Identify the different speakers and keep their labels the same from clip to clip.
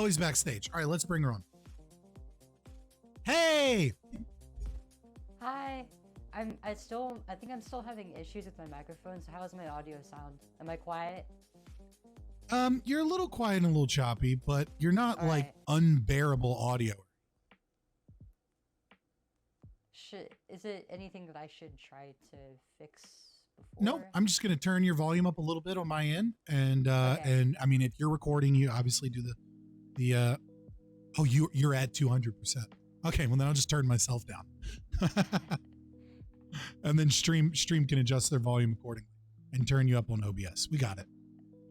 Speaker 1: Chloe's backstage. All right, let's bring her on. Hey!
Speaker 2: Hi. I think I'm still having issues with my microphone, so how is my audio sound? Am I quiet?
Speaker 1: You're a little quiet and a little choppy, but you're not
Speaker 2: All
Speaker 1: like
Speaker 2: right.
Speaker 1: unbearable audio.
Speaker 2: Is it anything that I should try to fix before?
Speaker 1: No, I'm just going to turn your volume up a little bit on my end. And,
Speaker 2: Okay.
Speaker 1: and I mean, if you're recording, you obviously do you're at 200%. Okay. Well, then I'll just turn myself down. And then stream can adjust their volume accordingly and turn you up on OBS. We got it.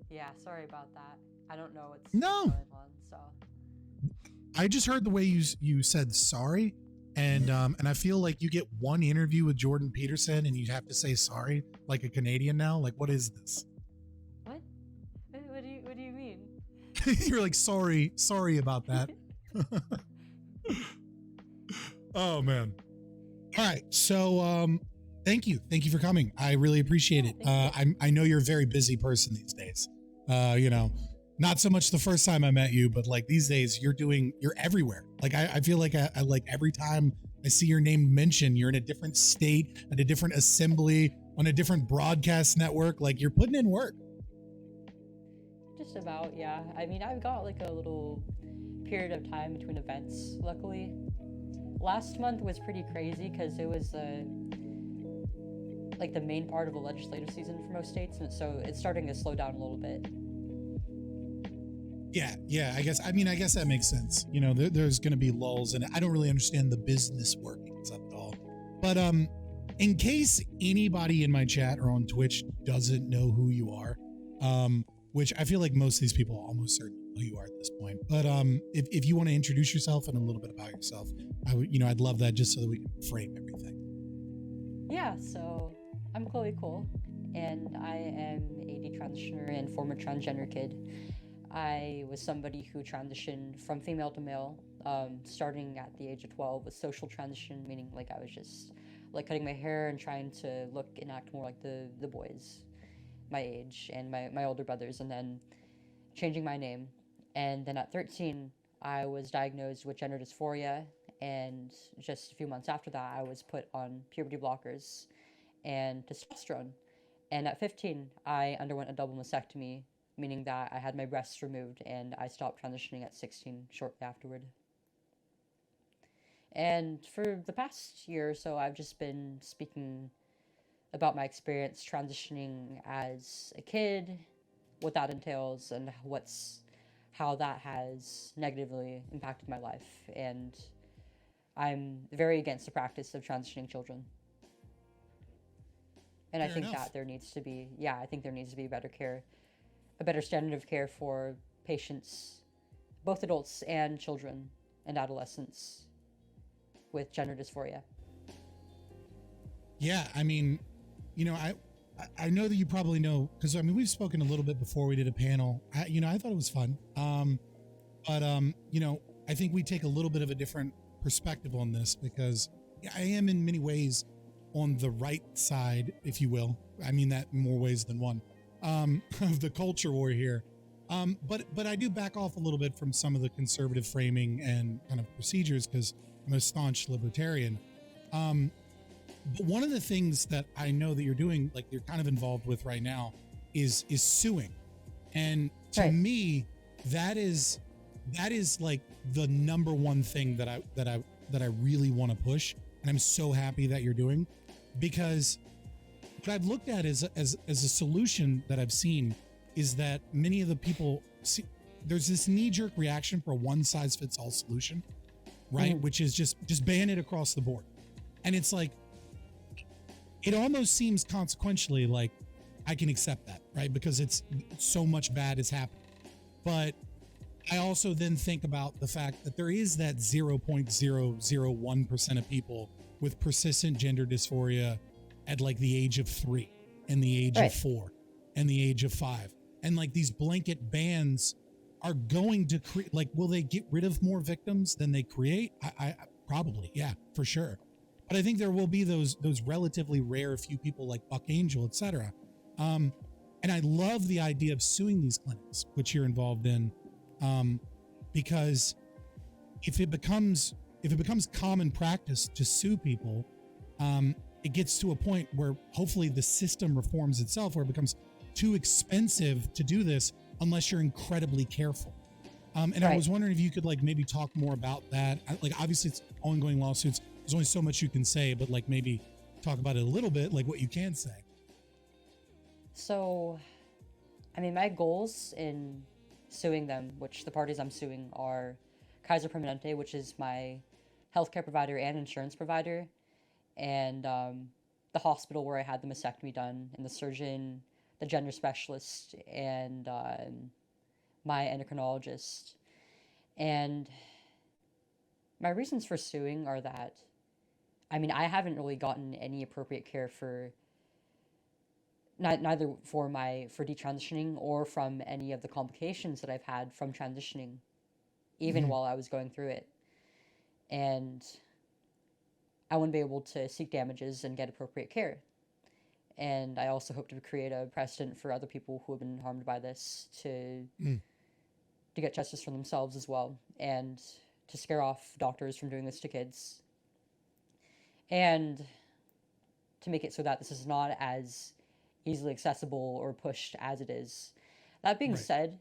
Speaker 2: Yeah, sorry about that. I don't know what's
Speaker 1: No.
Speaker 2: going on, so.
Speaker 1: I just heard the way you said sorry. And I feel like you get one interview with Jordan Peterson and you have to say sorry like a Canadian now. Like, what is this?
Speaker 2: What? What do you mean?
Speaker 1: You're like, sorry about that. Oh man. All right. So thank you for coming. I really appreciate it. I know you're a very busy person these days. Not so much the first time I met you, but like these days you're everywhere. Like I feel like I like every time I see your name mentioned, you're in a different state, at a different assembly, on a different broadcast network. Like you're putting in work.
Speaker 2: Just about, yeah. I mean, I've got like a little period of time between events, luckily. Last month was pretty crazy because it was like the main part of the legislative season for most states, and so it's starting to slow down a little bit.
Speaker 1: Yeah. I guess that makes sense. You know, there's going to be lulls, and I don't really understand the business workings of it all. But in case anybody in my chat or on Twitch doesn't know who you are, which I feel like most of these people almost certainly know who you are at this point. But if you want to introduce yourself and a little bit about yourself, I'd love that just so that we can frame everything.
Speaker 2: Yeah. So I'm Chloe Cole, and I am a detransitioner and former transgender kid. I was somebody who transitioned from female to male, starting at the age of 12 with social transition, meaning like I was just like cutting my hair and trying to look and act more like the boys my age and my older brothers, and then changing my name. And then at 13, I was diagnosed with gender dysphoria, and just a few months after that, I was put on puberty blockers and testosterone. And at 15, I underwent a double mastectomy, meaning that I had my breasts removed, and I stopped transitioning at 16 shortly afterward. And for the past year or so, I've just been speaking about my experience transitioning as a kid, what that entails, and how that has negatively impacted my life. And I'm very against the practice of transitioning children. And
Speaker 1: Fair
Speaker 2: I think
Speaker 1: enough.
Speaker 2: that there needs to be better care, a better standard of care for patients, both adults and children and adolescents with gender dysphoria.
Speaker 1: Yeah, I mean, I know that you probably know, because I mean we've spoken a little bit before we did a panel. I thought it was fun, but I think we take a little bit of a different perspective on this because I am in many ways on the right side, if you will. I mean that in more ways than one, of the culture war here. But I do back off a little bit from some of the conservative framing and kind of procedures because I'm a staunch libertarian. But one of the things that I know that you're doing, like you're kind of involved with right now, is suing, and to
Speaker 2: Right.
Speaker 1: me, that is like the number one thing that I really want to push, and I'm so happy that you're doing, because what I've looked at as a solution that I've seen is that many of the people see there's this knee-jerk reaction for a one-size-fits-all solution, right?
Speaker 2: Mhm.
Speaker 1: Which is just ban it across the board, and it's like. It almost seems consequentially like I can accept that, right? Because it's so much bad is happening. But I also then think about the fact that there is that 0.001% of people with persistent gender dysphoria at like the age of 3 and the age
Speaker 2: Right.
Speaker 1: of 4 and the age of 5. And like these blanket bans are going to create, like, will they get rid of more victims than they create? I probably, yeah, for sure. But I think there will be those relatively rare few people like Buck Angel, et cetera. And I love the idea of suing these clinics, which you're involved in. because if it becomes common practice to sue people, it gets to a point where hopefully the system reforms itself, where it becomes too expensive to do this unless you're incredibly careful. And I was wondering if you could like maybe talk more about that. Like obviously it's ongoing lawsuits. There's only so much you can say, but like maybe talk about it a little bit, like what you can say.
Speaker 2: So, I mean, my goals in suing them, which the parties I'm suing are Kaiser Permanente, which is my healthcare provider and insurance provider, and the hospital where I had the mastectomy done, and the surgeon, the gender specialist, and my endocrinologist. And my reasons for suing are that, I mean, I haven't really gotten any appropriate care for neither for detransitioning or from any of the complications that I've had from transitioning, even while I was going through it. And I wouldn't be able to seek damages and get appropriate care. And I also hope to create a precedent for other people who have been harmed by this to get justice for themselves as well, and to scare off doctors from doing this to kids. And to make it so that this is not as easily accessible or pushed as it is. That being said,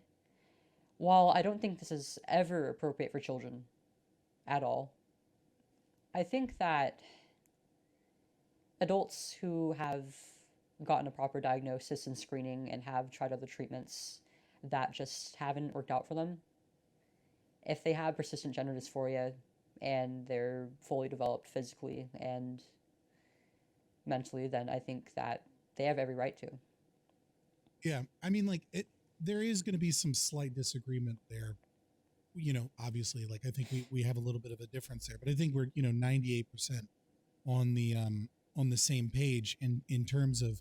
Speaker 2: while I don't think this is ever appropriate for children at all, I think that adults who have gotten a proper diagnosis and screening and have tried other treatments that just haven't worked out for them, if they have persistent gender dysphoria and they're fully developed physically and mentally, then I think that they have every right to.
Speaker 1: Yeah, I mean, like there is going to be some slight disagreement there. You know, obviously, like I think we have a little bit of a difference there, but I think we're 98% on the same page in terms of,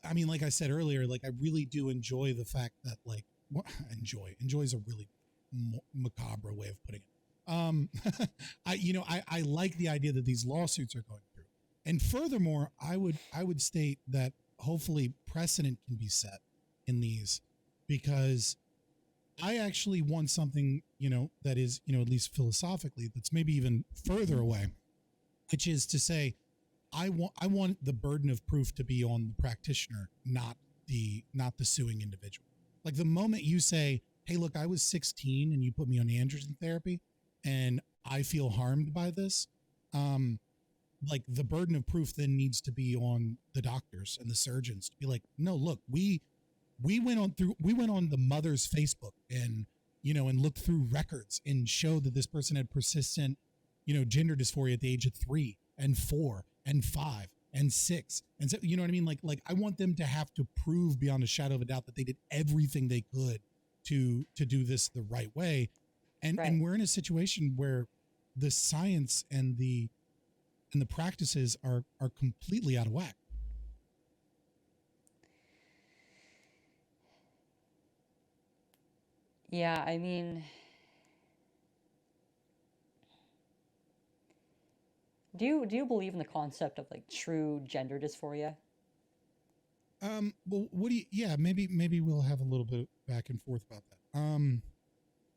Speaker 1: I mean, like I said earlier, like I really do enjoy the fact that like enjoy is a really macabre way of putting it. I like the idea that these lawsuits are going through. And furthermore, I would state that hopefully precedent can be set in these, because I actually want something, that is, at least philosophically, that's maybe even further away, which is to say, I want the burden of proof to be on the practitioner, not the suing individual. Like the moment you say, hey, look, I was 16 and you put me on androgen therapy and I feel harmed by this, like the burden of proof then needs to be on the doctors and the surgeons to be like, no, look, we went on the mother's Facebook and, and looked through records and showed that this person had persistent, gender dysphoria at the age of 3 and 4 and 5 and 6. And so, you know what I mean? Like I want them to have to prove beyond a shadow of a doubt that they did everything they could to do this the right way. And we're in a situation where the science and the practices are completely out of whack.
Speaker 2: Yeah, I mean, do you believe in the concept of like true gender dysphoria?
Speaker 1: Well, what do you, yeah, maybe we'll have a little bit back and forth about that.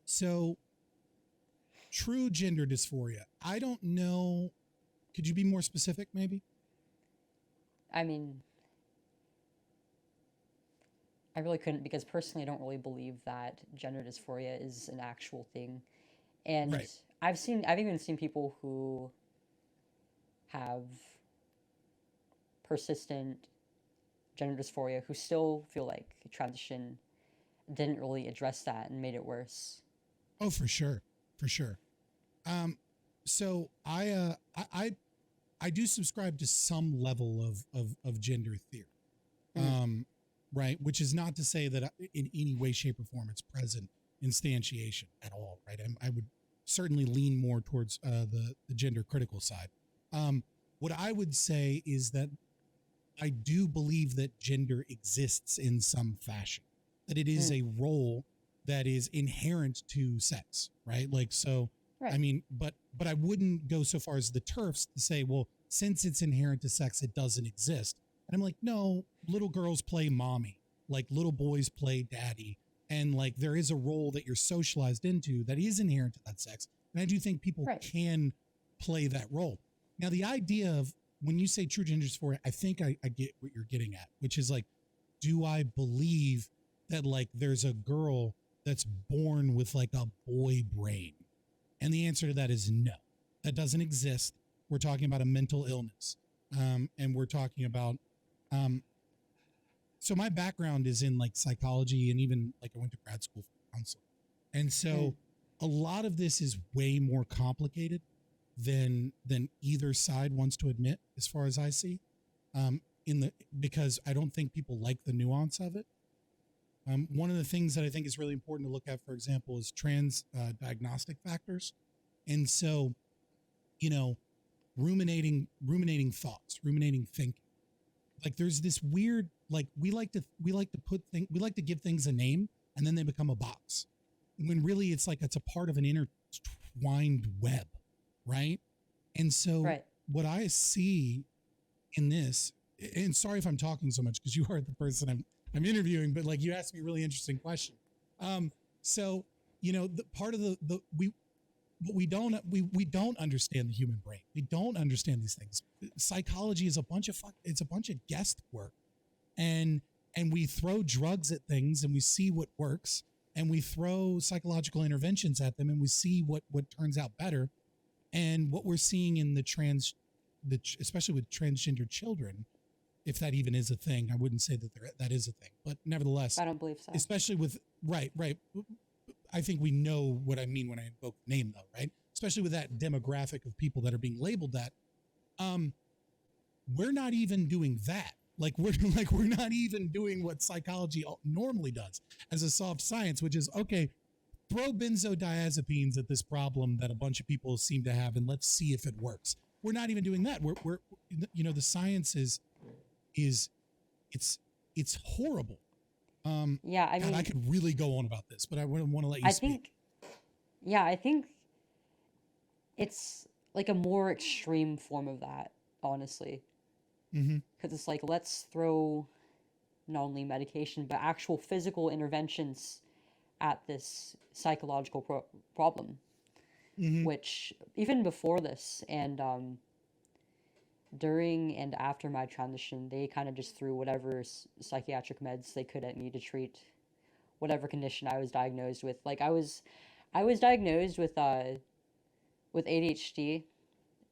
Speaker 1: So true gender dysphoria, I don't know. Could you be more specific maybe?
Speaker 2: I mean, I really couldn't, because personally I don't really believe that gender dysphoria is an actual thing. And I've even seen people who have persistent gender dysphoria who still feel like transition didn't really address that and made it worse.
Speaker 1: Oh, for sure. So I do subscribe to some level of gender theory. Right. Which is not to say that in any way, shape, or form it's present instantiation at all. Right. I would certainly lean more towards the gender critical side. What I would say is that I do believe that gender exists in some fashion, that it is a role that is inherent to sex. Right. Like, so, I mean, but I wouldn't go so far as the TERFs to say, well, since it's inherent to sex, it doesn't exist. And I'm like, no, little girls play mommy, like little boys play daddy. And like there is a role that you're socialized into that is inherent to that sex. And I do think people
Speaker 2: Right.
Speaker 1: can play that role. Now, the idea of when you say true gender dysphoria, I think I get what you're getting at, which is like, do I believe that like there's a girl that's born with like a boy brain? And the answer to that is no, that doesn't exist. We're talking about a mental illness. And we're talking about, so my background is in like psychology, and even like I went to grad school for counseling. And so a lot of this is way more complicated than either side wants to admit, as far as I see, because I don't think people like the nuance of it. One of the things that I think is really important to look at, for example, is trans diagnostic factors. And so, you know, ruminating thoughts, ruminating thinking. Like there's this weird, like we like to give things a name and then they become a box. When really it's like it's a part of an intertwined web, right? And so
Speaker 2: Right.
Speaker 1: what I see in this, and sorry if I'm talking so much because you are the person I'm interviewing, but like you asked me a really interesting question. So you know, the part of we don't understand the human brain. We don't understand these things. Psychology is a bunch of guesswork, and we throw drugs at things and we see what works, and we throw psychological interventions at them and we see what turns out better. And what we're seeing in especially with transgender children, if that even is a thing, I wouldn't say that is a thing, but nevertheless,
Speaker 2: I don't believe so.
Speaker 1: especially with right. I think we know what I mean when I invoke the name, though, right? Especially with that demographic of people that are being labeled that. We're not even doing that. Like we're not even doing what psychology normally does as a soft science, which is okay. Throw benzodiazepines at this problem that a bunch of people seem to have, and let's see if it works. We're not even doing that. We're you know, the science is it's horrible.
Speaker 2: Yeah, I mean,
Speaker 1: I could really go on about this, but I wouldn't want to let you
Speaker 2: I
Speaker 1: speak.
Speaker 2: think it's like a more extreme form of that, honestly.
Speaker 1: Mm-hmm.
Speaker 2: Because it's like, let's throw not only medication, but actual physical interventions at this psychological problem.
Speaker 1: Mm-hmm.
Speaker 2: Which, even before this, and during and after my transition, they kind of just threw whatever psychiatric meds they could at me to treat whatever condition I was diagnosed with. Like I was diagnosed with ADHD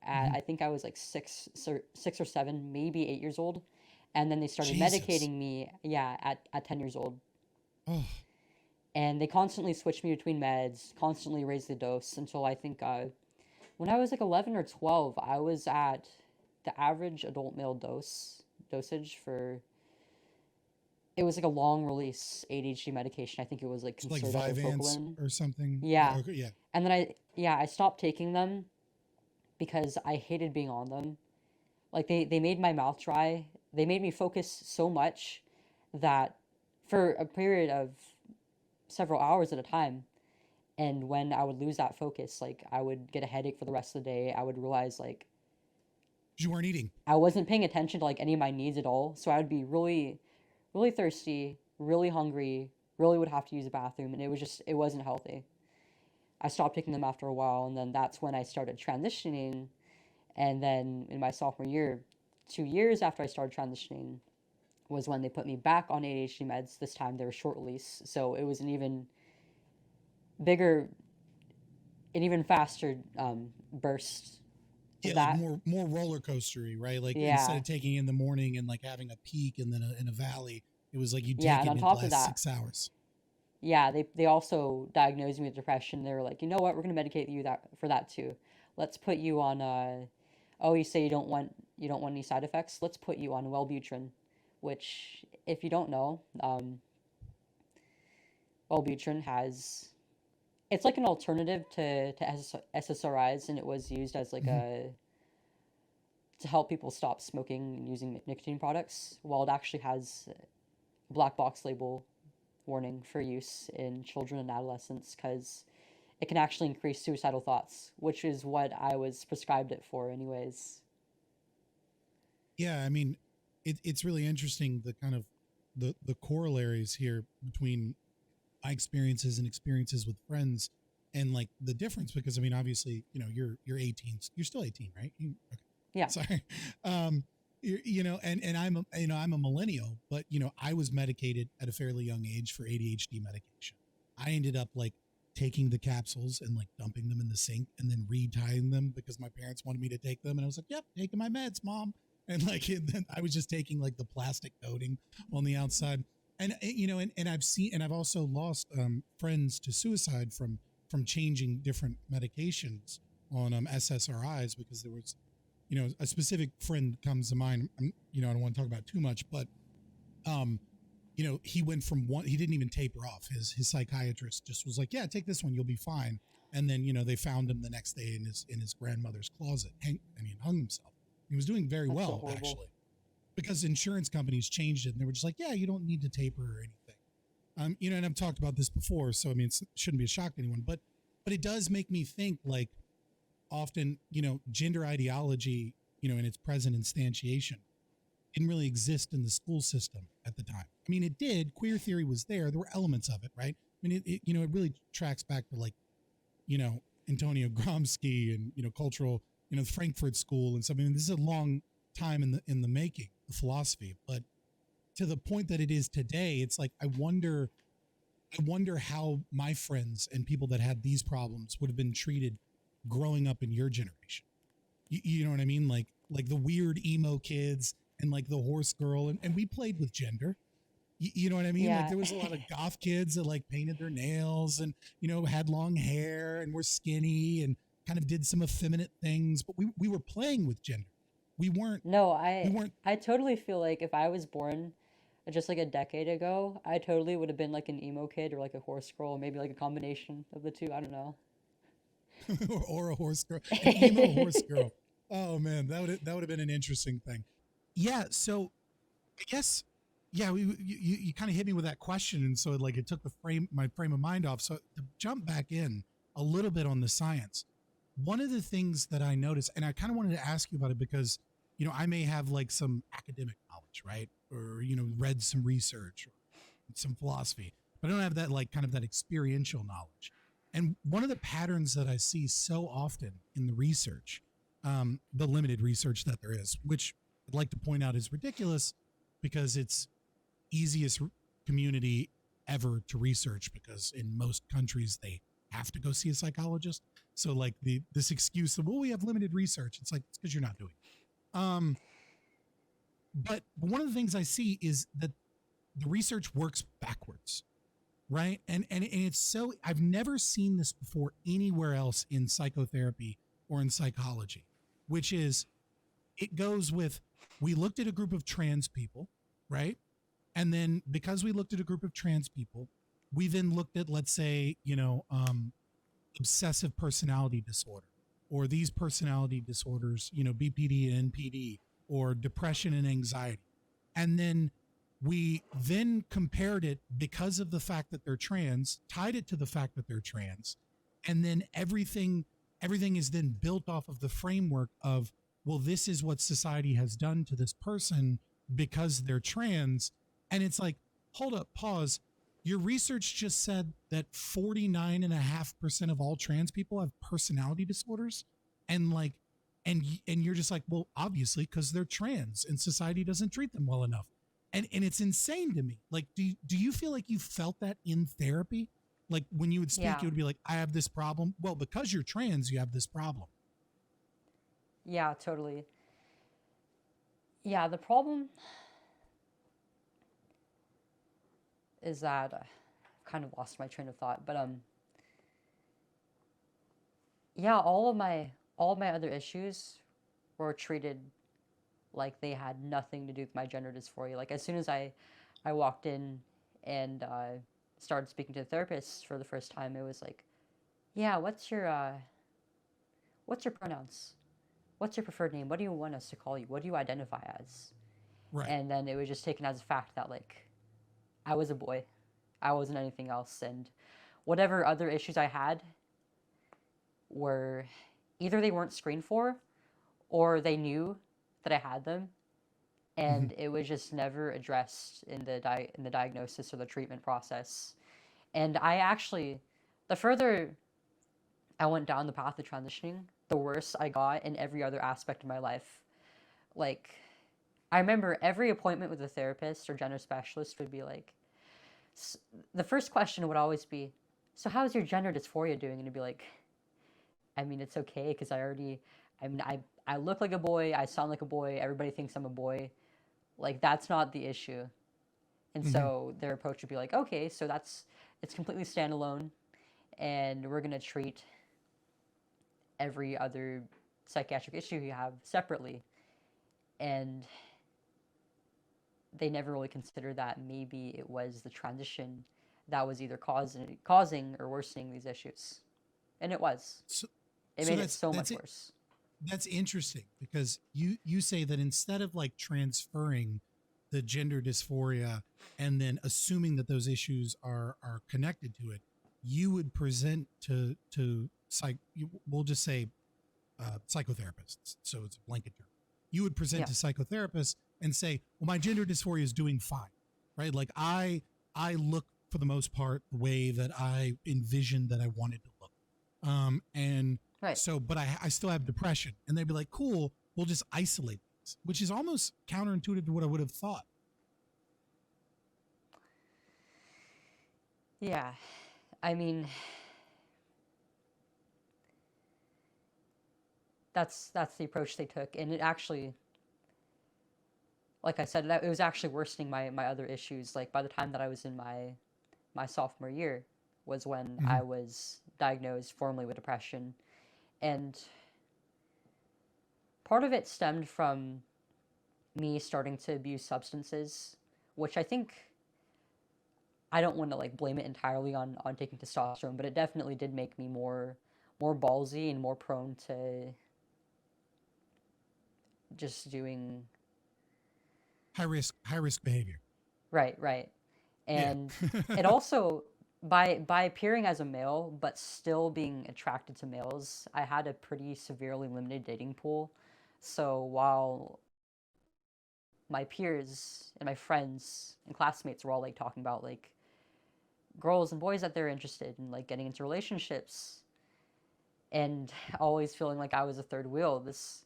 Speaker 2: at, I think I was like 6 or 7, maybe 8 years old, and then they started
Speaker 1: Jesus.
Speaker 2: medicating me. Yeah, at 10 years old.
Speaker 1: Oh.
Speaker 2: And they constantly switched me between meds, constantly raised the dose until I think when I was like 11 or 12, I was at the average adult male dosage for. It was like a long release ADHD medication. I think it was like
Speaker 1: Like
Speaker 2: considered
Speaker 1: Vyvanse or something.
Speaker 2: Yeah.
Speaker 1: Okay, yeah.
Speaker 2: And then I stopped taking them because I hated being on them. Like they made my mouth dry. They made me focus so much that for a period of several hours at a time. And when I would lose that focus, like I would get a headache for the rest of the day. I would realize like
Speaker 1: You weren't eating.
Speaker 2: I wasn't paying attention to like any of my needs at all. So I would be really, really thirsty, really hungry, really would have to use a bathroom, and it wasn't healthy. I stopped taking them after a while, and then that's when I started transitioning. And then in my sophomore year, 2 years after I started transitioning, was when they put me back on ADHD meds. This time they were short release, so it was an even bigger, an even faster burst.
Speaker 1: Yeah,
Speaker 2: That.
Speaker 1: like more roller coastery, right? Like
Speaker 2: Yeah.
Speaker 1: instead of taking it in the morning and like having a peak and then in a valley, it was like you take
Speaker 2: Yeah,
Speaker 1: it
Speaker 2: and on
Speaker 1: and it
Speaker 2: top of
Speaker 1: lasts
Speaker 2: that,
Speaker 1: 6 hours.
Speaker 2: yeah, they also diagnosed me with depression. They were like, you know what, we're gonna medicate you for that too. Let's put you on oh, you say you don't want any side effects. Let's put you on Wellbutrin, which if you don't know, Wellbutrin has, it's like an alternative to SSRIs, and it was used as like
Speaker 1: Mm-hmm.
Speaker 2: to help people stop smoking and using nicotine products. While it actually has a black box label warning for use in children and adolescents, because it can actually increase suicidal thoughts, which is what I was prescribed it for anyways.
Speaker 1: Yeah, I mean, it's really interesting the kind of the corollaries here between my experiences and experiences with friends and like the difference, because I mean, obviously, you're 18, you're still 18, right? Okay.
Speaker 2: Yeah.
Speaker 1: Sorry. And I'm a millennial, but I was medicated at a fairly young age for ADHD medication. I ended up like taking the capsules and like dumping them in the sink and then retying them because my parents wanted me to take them. And I was like, yep, taking my meds, mom. And like, and then I was just taking like the plastic coating on the outside. And, and I've also lost friends to suicide from changing different medications on SSRIs, because there was, a specific friend comes to mind. I don't want to talk about too much, but he went from one, he didn't even taper off. His psychiatrist just was like, yeah, take this one, you'll be fine. And then, they found him the next day in his grandmother's closet. Hung himself. He was doing very
Speaker 2: That's so
Speaker 1: well,
Speaker 2: horrible.
Speaker 1: actually, because insurance companies changed it and they were just like, yeah, you don't need to taper or anything. And I've talked about this before, so I mean, it shouldn't be a shock to anyone, but it does make me think, like, often, gender ideology, in its present instantiation didn't really exist in the school system at the time. I mean, it did. Queer theory was there. There were elements of it, right? I mean, it really tracks back to like, Antonio Gramsci and, cultural, the Frankfurt School and something. I mean, this is a long time in the making, the philosophy, but to the point that it is today, it's like, I wonder how my friends and people that had these problems would have been treated growing up in your generation. You know what I mean? Like the weird emo kids and like the horse girl. And we played with gender. You know what I mean? Like
Speaker 2: Yeah.
Speaker 1: there was a lot of goth kids that like painted their nails and, had long hair and were skinny and kind of did some effeminate things, but we were playing with gender. We weren't,
Speaker 2: No,
Speaker 1: we weren't,
Speaker 2: I totally feel like if I was born just like a decade ago, I totally would have been like an emo kid or like a horse girl, or maybe like a combination of the two. I don't know.
Speaker 1: or a horse girl, an emo horse girl. Oh man, that would have been an interesting thing. Yeah. So I guess, yeah, you kind of hit me with that question, and so like it took my frame of mind off. So to jump back in a little bit on the science, one of the things that I noticed, and I kind of wanted to ask you about it because I may have like some academic knowledge, right, or read some research or some philosophy, but I don't have that like kind of that experiential knowledge. And one of the patterns that I see so often in the research, the limited research that there is, which I'd like to point out is ridiculous because it's easiest community ever to research, because in most countries they have to go see a psychologist. So like this excuse of, well, we have limited research, it's like, it's because you're not doing it. But one of the things I see is that the research works backwards, right? And it's so, I've never seen this before anywhere else in psychotherapy or in psychology, which is, it goes with, we looked at a group of trans people, right? And then because we looked at a group of trans people, we then looked at, let's say, obsessive personality disorder, or these personality disorders, BPD and NPD, or depression and anxiety. And then we then compared it, because of the fact that they're trans, tied it to the fact that they're trans. And then everything is then built off of the framework of, well, this is what society has done to this person because they're trans. And it's like, hold up, pause. Your research just said that 49.5% of all trans people have personality disorders. And like, and you're just like, well, obviously, because they're trans and society doesn't treat them well enough. And it's insane to me. Like, do you feel like you felt that in therapy? Like when you would speak,
Speaker 2: Yeah.
Speaker 1: it would be like, I have this problem. Well, because you're trans, you have this problem.
Speaker 2: Yeah, totally. Yeah, the problem is that I've kind of lost my train of thought, but yeah, all of my other issues were treated like they had nothing to do with my gender dysphoria. Like as soon as I walked in and started speaking to the therapist for the first time, it was like, yeah, what's your pronouns? What's your preferred name? What do you want us to call you? What do you identify as?
Speaker 1: Right.
Speaker 2: And then it was just taken as a fact that like I was a boy. I wasn't anything else, and whatever other issues I had were either they weren't screened for or they knew that I had them,
Speaker 1: Mm-hmm.
Speaker 2: and it was just never addressed in the diagnosis or the treatment process. And I actually, the further I went down the path of transitioning, the worse I got in every other aspect of my life. Like, I remember every appointment with a therapist or gender specialist would be like, the first question would always be, so how's your gender dysphoria doing? And it'd be like, I mean, it's okay because I look like a boy, I sound like a boy, everybody thinks I'm a boy. Like, that's not the issue. And
Speaker 1: Hmm.
Speaker 2: so their approach would be like, okay, so it's completely standalone, and we're going to treat every other psychiatric issue you have separately. And they never really considered that maybe it was the transition that was either causing or worsening these issues. And it was.
Speaker 1: So,
Speaker 2: It
Speaker 1: so
Speaker 2: made it so much
Speaker 1: it.
Speaker 2: worse.
Speaker 1: That's interesting because you say that instead of like transferring the gender dysphoria and then assuming that those issues are connected to it, you would present to we'll just say psychotherapists. So it's a blanket term. You would present
Speaker 2: Yeah.
Speaker 1: to psychotherapists and say, "Well, my gender dysphoria is doing fine, right? Like I look for the most part the way that I envisioned that I wanted to look, and
Speaker 2: Right.
Speaker 1: so, but I still have depression." And they'd be like, "Cool, we'll just isolate these," which is almost counterintuitive to what I would have thought.
Speaker 2: Yeah. I mean, that's the approach they took, and it actually, like I said, it was actually worsening my other issues. Like, by the time that I was in my sophomore year was when
Speaker 1: Mm-hmm.
Speaker 2: I was diagnosed formally with depression. And part of it stemmed from me starting to abuse substances, which I think, I don't want to like blame it entirely on taking testosterone, but it definitely did make me more ballsy and more prone to just doing
Speaker 1: High risk behavior.
Speaker 2: right.
Speaker 1: Yeah.
Speaker 2: And it also, by appearing as a male but still being attracted to males, I had a pretty severely limited dating pool. So while my peers and my friends and classmates were all like talking about like girls and boys that they're interested in like getting into relationships, and always feeling like I was a third wheel, this,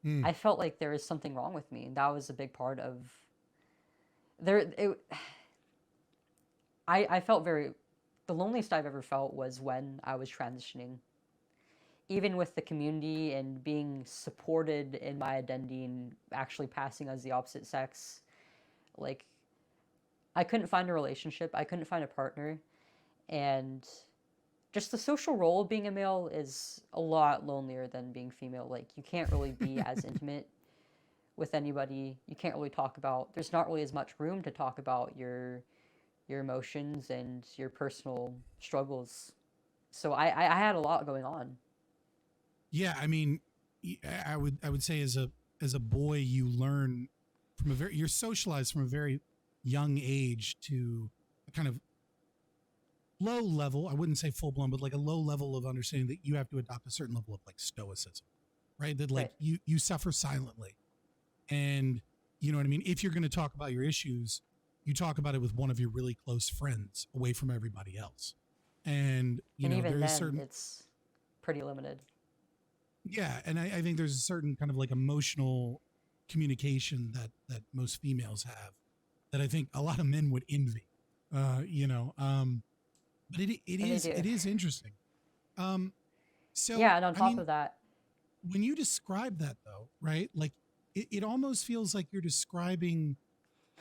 Speaker 1: Mm.
Speaker 2: I felt like there was something wrong with me. And that was a big part of there it, I felt very, the loneliest I've ever felt was when I was transitioning. Even with the community and being supported in my identity and actually passing as the opposite sex, like, I couldn't find a relationship, I couldn't find a partner, and just the social role of being a male is a lot lonelier than being female. Like, you can't really be as intimate with anybody. You can't really talk about, there's not really as much room to talk about your emotions and your personal struggles. So I had a lot going on.
Speaker 1: Yeah, I mean, I would say as a boy you learn from a very you're socialized from a very young age to a kind of low level. I wouldn't say full blown, but like a low level of understanding that you have to adopt a certain level of like stoicism, right? That like
Speaker 2: Right.
Speaker 1: you suffer silently, and you know what I mean. If you're going to talk about your issues, you talk about it with one of your really close friends, away from everybody else. And you
Speaker 2: And
Speaker 1: know
Speaker 2: even
Speaker 1: there is
Speaker 2: then,
Speaker 1: certain
Speaker 2: it's pretty limited.
Speaker 1: yeah, and I think there's a certain kind of like emotional communication that most females have that I think a lot of men would envy. You know, but
Speaker 2: And they do.
Speaker 1: it is interesting. Um,
Speaker 2: Yeah,
Speaker 1: so
Speaker 2: and on
Speaker 1: I
Speaker 2: top
Speaker 1: mean,
Speaker 2: of that,
Speaker 1: when you describe that though, right? Like it almost feels like you're describing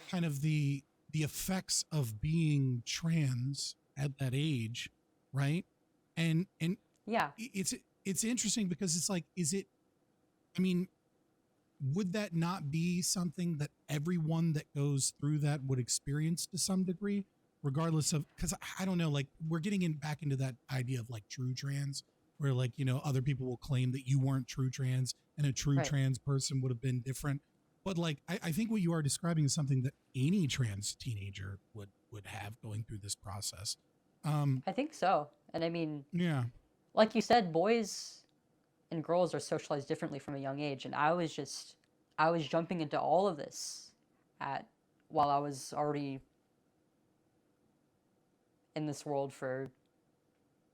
Speaker 1: kind of the effects of being trans at that age, right? And
Speaker 2: yeah,
Speaker 1: it's interesting because it's like, is it? I mean, would that not be something that everyone that goes through that would experience to some degree, regardless of? Because I don't know, like we're getting in back into that idea of like true trans, where like you know other people will claim that you weren't true trans and a true
Speaker 2: right.
Speaker 1: trans person would have been different. But like I think what you are describing is something that any trans teenager would have going through this process. Um,
Speaker 2: I think so. And I mean,
Speaker 1: yeah.
Speaker 2: like you said, boys and girls are socialized differently from a young age, and I was jumping into all of this at while I was already in this world for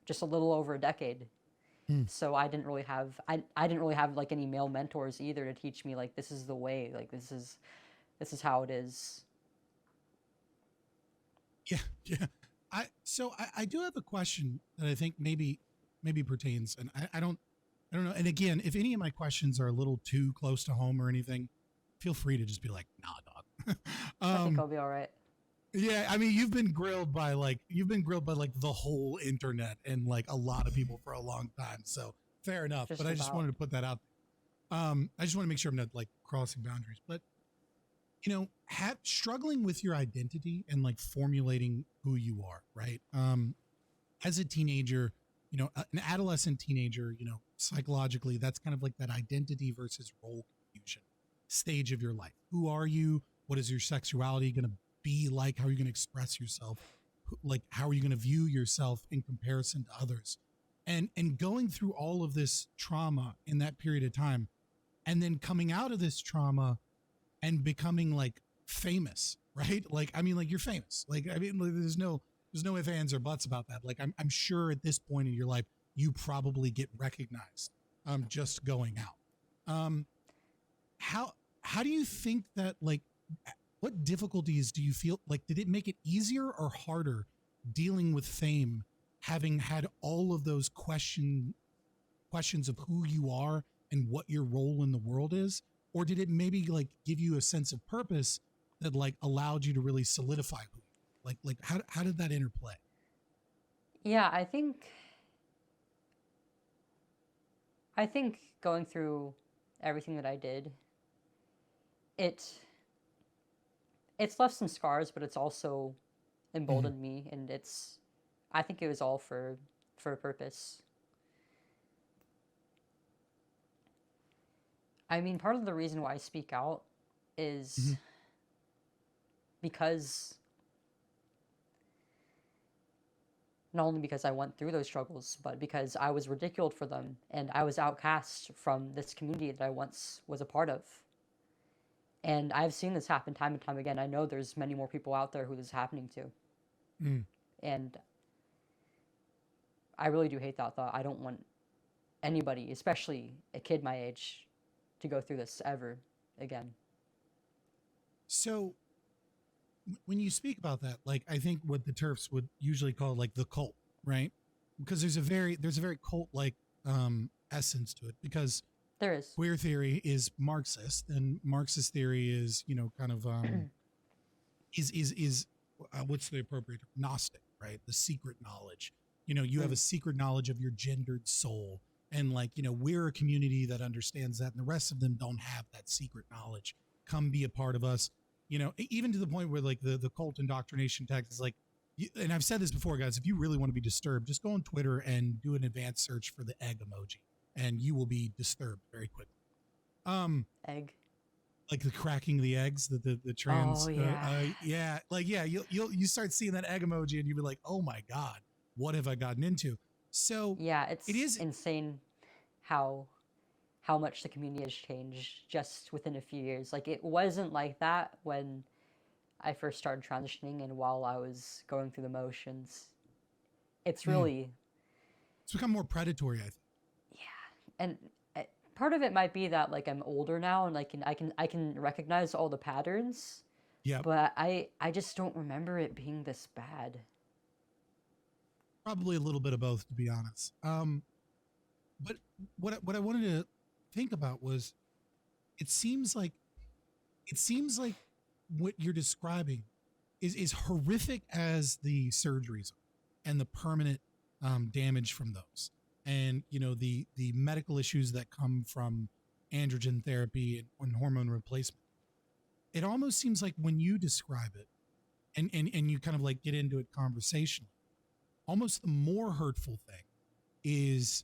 Speaker 2: just a little over a decade. So I didn't really have I didn't really have like any male mentors either to teach me like this is the way, like this is how it is.
Speaker 1: Yeah. I do have a question that I think maybe pertains, and I don't know. And again, if any of my questions are a little too close to home or anything, feel free to just be like, nah, dog.
Speaker 2: I think I'll be all right.
Speaker 1: Yeah, I mean, you've been grilled by like the whole internet and like a lot of people for a long time. So fair enough.
Speaker 2: Just
Speaker 1: But I just
Speaker 2: about.
Speaker 1: wanted to put that out. I just want to make sure I'm not like crossing boundaries. But you know, struggling with your identity and like formulating who you are, right? As a teenager, you know, an adolescent teenager, you know, psychologically, that's kind of like that identity versus role confusion stage of your life. Who are you? What is your sexuality going to be like? How are you going to express yourself? Like, how are you going to view yourself in comparison to others? And going through all of this trauma in that period of time, and then coming out of this trauma and becoming like famous, right? Like, I mean, like you're famous. Like, I mean, like, there's no ifs, ands, or buts about that. Like, I'm sure at this point in your life, you probably get recognized just going out. How do you think that, like, what difficulties do you feel like? Did it make it easier or harder dealing with fame, having had all of those questions of who you are and what your role in the world is? Or did it maybe like give you a sense of purpose that like allowed you to really solidify who you are? Like how did that interplay?
Speaker 2: Yeah, I think going through everything that I did, it's left some scars, but it's also emboldened me, and I think it was all for a purpose. I mean, part of the reason why I speak out is because not only because I went through those struggles, but because I was ridiculed for them and I was outcast from this community that I once was a part of. And I've seen this happen time and time again. I know there's many more people out there who this is happening to. And I really do hate that thought. I don't want anybody, especially a kid my age, to go through this ever again.
Speaker 1: So when you speak about that, like I think what the TERFs would usually call like the cult, right? Because there's a very cult like essence to it, because
Speaker 2: There is.
Speaker 1: queer theory is Marxist, and Marxist theory is, you know, kind of is what's the appropriate Gnostic, right? The secret knowledge. You know, you have a secret knowledge of your gendered soul, and like, you know, we're a community that understands that, and the rest of them don't have that secret knowledge. Come be a part of us. You know, even to the point where like the cult indoctrination text is like, and I've said this before, guys, if you really want to be disturbed, just go on Twitter and do an advanced search for the egg emoji, and you will be disturbed very quickly.
Speaker 2: Egg.
Speaker 1: Like the cracking the eggs, the trans.
Speaker 2: Oh, yeah.
Speaker 1: Yeah. Like, yeah, you start seeing that egg emoji and you'll be like, oh my God, what have I gotten into? So
Speaker 2: Yeah, it is
Speaker 1: is
Speaker 2: insane how much the community has changed just within a few years. Like, it wasn't like that when I first started transitioning and while I was going through the motions. It's really,
Speaker 1: it's become more predatory, I think.
Speaker 2: and part of it might be that like I'm older now and I can recognize all the patterns.
Speaker 1: Yeah.
Speaker 2: But I just don't remember it being this bad.
Speaker 1: Probably a little bit of both, to be honest. But what I wanted to think about was, it seems like what you're describing is horrific as the surgeries and the permanent damage from those, and you know the medical issues that come from androgen therapy and hormone replacement. It almost seems like when you describe it and you kind of like get into it conversationally, almost the more hurtful thing is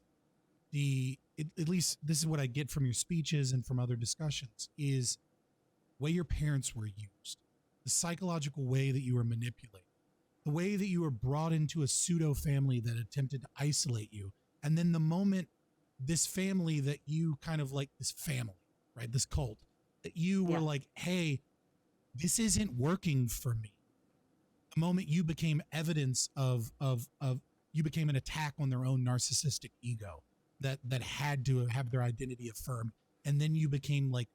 Speaker 1: at least this is what I get from your speeches and from other discussions, is the way your parents were used, the psychological way that you were manipulated, the way that you were brought into a pseudo family that attempted to isolate you. And then the moment this family that you kind of like, this family, right? This cult that you were like, hey, this isn't working for me. the moment you became evidence of you became an attack on their own narcissistic ego that had to have their identity affirmed, and then you became like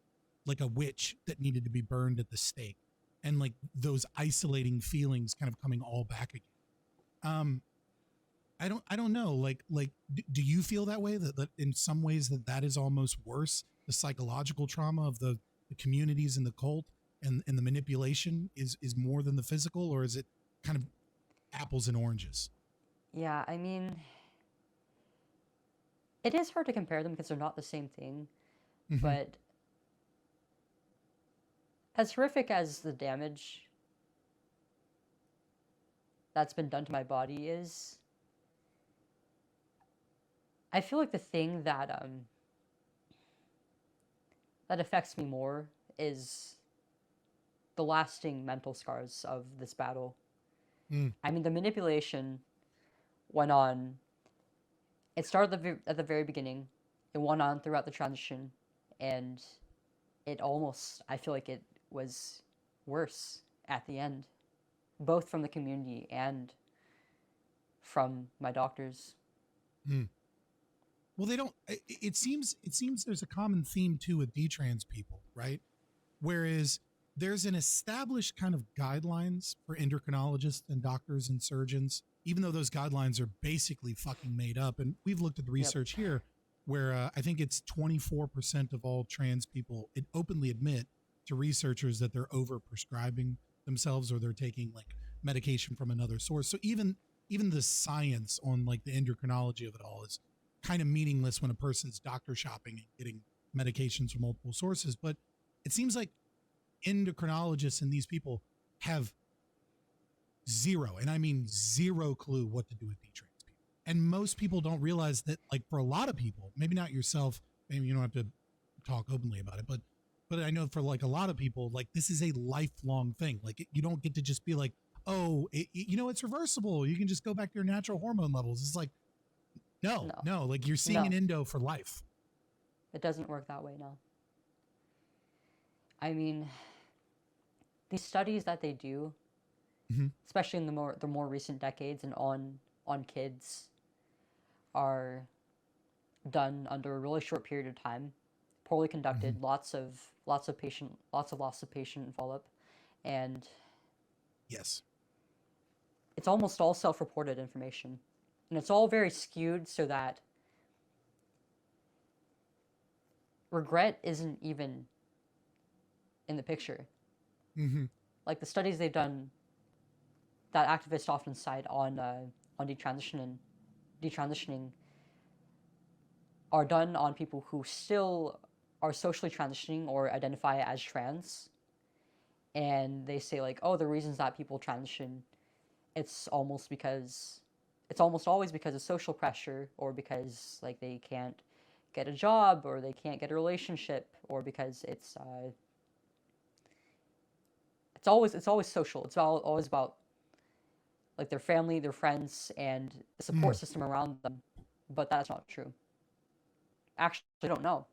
Speaker 1: a witch that needed to be burned at the stake, and like those isolating feelings kind of coming all back again. I don't know, do you feel that way, that in some ways that is almost worse, the psychological trauma of the communities and the cult and the manipulation is more than the physical, or is it kind of apples and oranges?
Speaker 2: Yeah, I mean, it is hard to compare them because they're not the same thing,
Speaker 1: Mm-hmm.
Speaker 2: but as horrific as the damage that's been done to my body is, I feel like the thing that affects me more is the lasting mental scars of this battle.
Speaker 1: Mm.
Speaker 2: I mean, the manipulation went on. It started at the very beginning. It went on throughout the transition, and I feel like it was worse at the end, both from the community and from my doctors.
Speaker 1: Mm. Well, they don't. It seems there's a common theme too with detrans people, right? Whereas there's an established kind of guidelines for endocrinologists and doctors and surgeons, even though those guidelines are basically fucking made up. And we've looked at the research here, where I think it's 24% of all trans people openly admit to researchers that they're over prescribing themselves, or they're taking like medication from another source. So even the science on like the endocrinology of it all is kind of meaningless when a person's doctor shopping and getting medications from multiple sources. But it seems like endocrinologists and these people have zero, and I mean zero, clue what to do with detrans people. And most people don't realize that, like, for a lot of people, maybe not yourself, maybe you don't have to talk openly about it, but I know for like a lot of people, like, this is a lifelong thing. Like, you don't get to just be like, oh, it's reversible, you can just go back to your natural hormone levels. It's like, no, like, you're seeing an endo for life.
Speaker 2: It doesn't work that way, no. I mean, these studies that they do,
Speaker 1: Mm-hmm.
Speaker 2: especially in the more recent decades and on kids, are done under a really short period of time, poorly conducted,
Speaker 1: Mm-hmm.
Speaker 2: lots of loss of patient follow-up, and
Speaker 1: Yes,
Speaker 2: it's almost all self-reported information, and it's all very skewed so that regret isn't even in the picture.
Speaker 1: mm-hmm.
Speaker 2: Like the studies they've done that activists often cite on detransitioning are done on people who still are socially transitioning or identify as trans, and they say like, oh, the reasons that people transition, it's almost always because of social pressure, or because like they can't get a job, or they can't get a relationship, or because it's always social. It's always about like their family, their friends, and the support system around them. But that's not true. Actually, we don't know.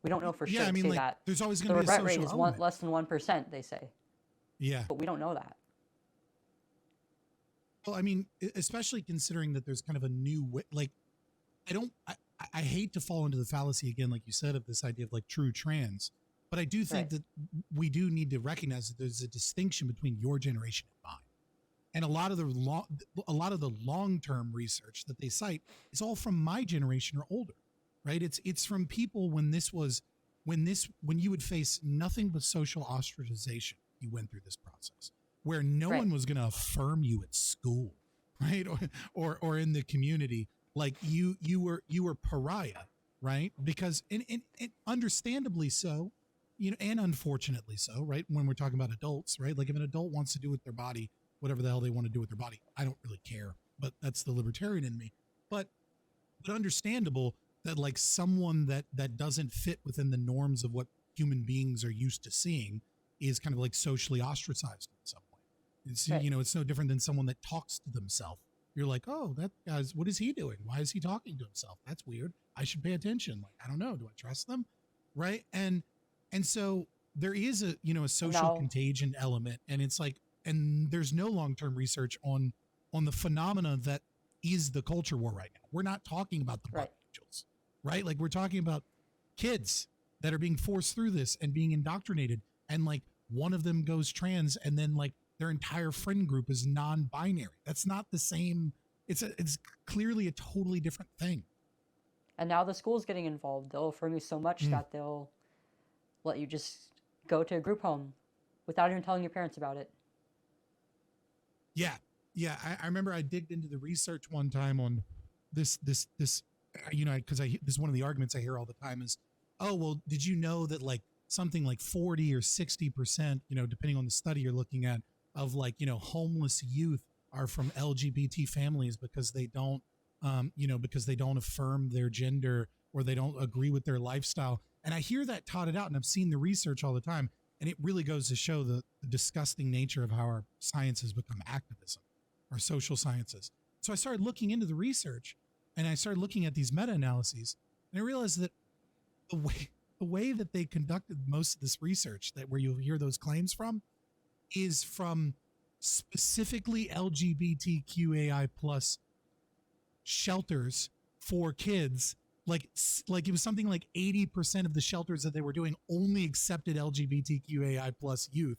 Speaker 2: We don't know for sure.
Speaker 1: Yeah, I mean,
Speaker 2: Say
Speaker 1: like,
Speaker 2: that
Speaker 1: there's always going
Speaker 2: the
Speaker 1: to be a
Speaker 2: regret rate
Speaker 1: social
Speaker 2: is
Speaker 1: element.
Speaker 2: less than 1%. They say.
Speaker 1: Yeah.
Speaker 2: But we don't know that.
Speaker 1: Well, I mean, especially considering that there's kind of a new way, like, I hate to fall into the fallacy again, like you said, of this idea of like true trans, but I do think that we do need to recognize that there's a distinction between your generation and mine. And a lot of the long-term research that they cite is all from my generation or older, right? It's from people when you would face nothing but social ostracization. You went through this process where no one was going to affirm you at school, right? Or in the community. Like you were pariah, right? Because and understandably so, and unfortunately so, right? When we're talking about adults, right? Like if an adult wants to do with their body whatever the hell they want to do with their body, I don't really care. But that's the libertarian in me. But understandable that like someone that doesn't fit within the norms of what human beings are used to seeing is kind of like socially ostracized in some way. It's it's no different than someone that talks to themselves. You're like, oh, that guy's, what is he doing? Why is he talking to himself? That's weird. I should pay attention. Like, I don't know. Do I trust them? Right. And so there is a social contagion element. And it's like, and there's no long-term research on the phenomena that is the culture war right now. We're not talking about the
Speaker 2: Right.
Speaker 1: butt angels, right? Like we're talking about kids that are being forced through this and being indoctrinated, and like one of them goes trans, and then like their entire friend group is non-binary. That's not the same. It's clearly a totally different thing.
Speaker 2: And now the school's getting involved. They'll affirm you so much that they'll let you just go to a group home without even telling your parents about it.
Speaker 1: Yeah. I remember I digged into the research one time on this, you know, because this is one of the arguments I hear all the time is, oh, well, did you know that like something like 40 or 60%, you know, depending on the study you're looking at, of like, you know, homeless youth are from LGBT families because they don't, you know, because they don't affirm their gender or they don't agree with their lifestyle. And I hear that touted out, and I've seen the research all the time. And it really goes to show the disgusting nature of how our science has become activism, our social sciences. So I started looking into the research, and I started looking at these meta-analyses, and I realized that the way that they conducted most of this research, that where you'll hear those claims from, is from specifically LGBTQAI plus shelters for kids. Like it was something like 80% of the shelters that they were doing only accepted LGBTQAI plus youth.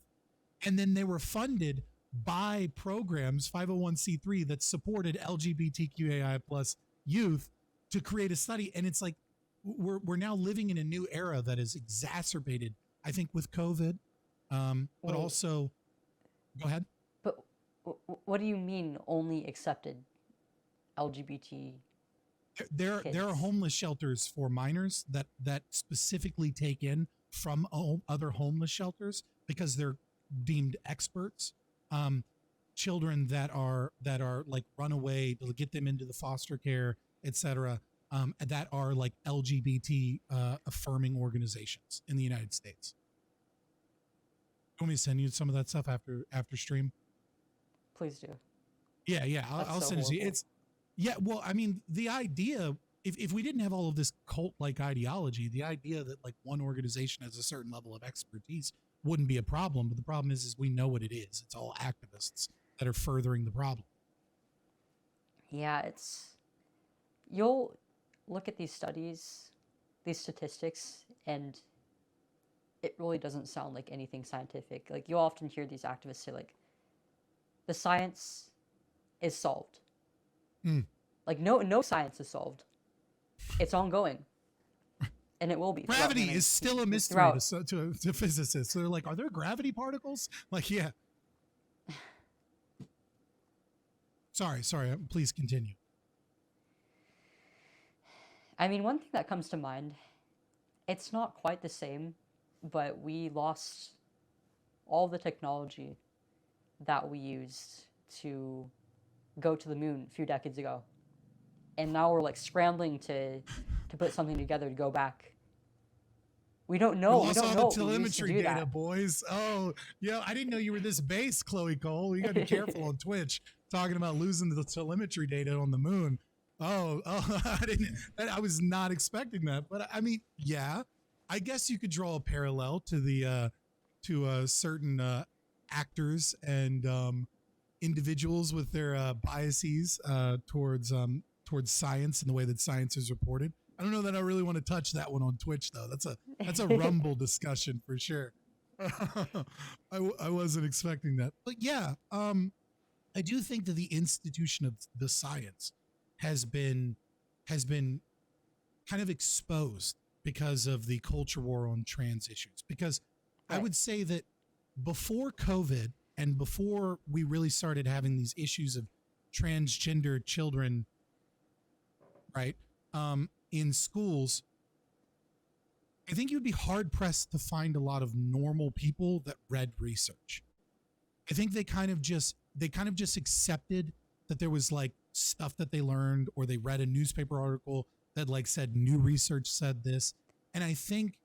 Speaker 1: And then they were funded by programs, 501c3, that supported LGBTQAI plus youth to create a study. And it's like, we're now living in a new era that is exacerbated, I think, with COVID, but also, go ahead.
Speaker 2: But what do you mean only accepted LGBT?
Speaker 1: There are homeless shelters for minors that specifically take in from other homeless shelters because they're deemed experts. Children that are like runaway, to get them into the foster care, etc. That are like LGBT affirming organizations in the United States. You want me to send you some of that stuff after stream?
Speaker 2: Please do.
Speaker 1: Yeah. I'll send it to you. Yeah, well, I mean, the idea, if we didn't have all of this cult-like ideology, the idea that like one organization has a certain level of expertise wouldn't be a problem. But the problem is we know what it is. It's all activists that are furthering the problem.
Speaker 2: Yeah, you'll look at these studies, these statistics, and it really doesn't sound like anything scientific. Like, you'll often hear these activists say, like, the science is solved. Like, no science is solved. It's ongoing. And it will be.
Speaker 1: Gravity is still a mystery to physicists. So they're like, are there gravity particles? Like, yeah. Sorry. Please continue.
Speaker 2: I mean, one thing that comes to mind, it's not quite the same, but we lost all the technology that we used to go to the moon a few decades ago. And now we're like scrambling to put something together to go back. We don't know.
Speaker 1: We lost all the telemetry data,
Speaker 2: that.
Speaker 1: boys. Oh, yeah. I didn't know you were this base, Chloe Cole. You got to be careful on Twitch talking about losing the telemetry data on the moon. Oh, I was not expecting that. But I mean, yeah, I guess you could draw a parallel to the certain actors and individuals with their biases towards science and the way that science is reported. I don't know that I really want to touch that one on Twitch, though. That's a Rumble discussion for sure. I wasn't expecting that, but yeah, I do think that the institution of the science has been kind of exposed because of the culture war on trans issues. Because right. I would say that before COVID and before we really started having these issues of transgender children, right, in schools, I think you'd be hard pressed to find a lot of normal people that read research. I think they kind of just accepted that there was like stuff that they learned, or they read a newspaper article that like said new research said this. And I think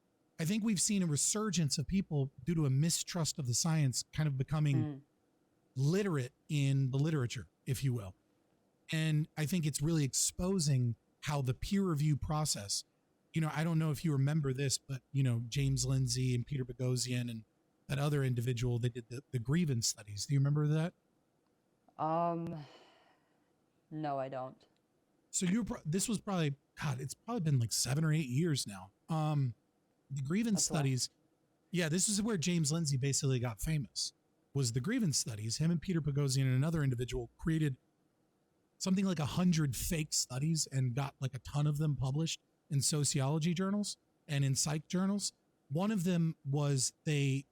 Speaker 1: we've seen a resurgence of people due to a mistrust of the science kind of becoming literate in the literature, if you will. And I think it's really exposing how the peer review process, I don't know if you remember this, but, James Lindsay and Peter Boghossian and that other individual, they did the grievance studies. Do you remember that?
Speaker 2: No, I don't.
Speaker 1: So this was probably, God, it's probably been like 7 or 8 years now. The grievance
Speaker 2: That's why.
Speaker 1: studies. Yeah, this is where James Lindsay basically got famous, was the grievance studies. Him and Peter Boghossian and another individual created something like 100 fake studies and got like a ton of them published in sociology journals and in psych journals. One of them was they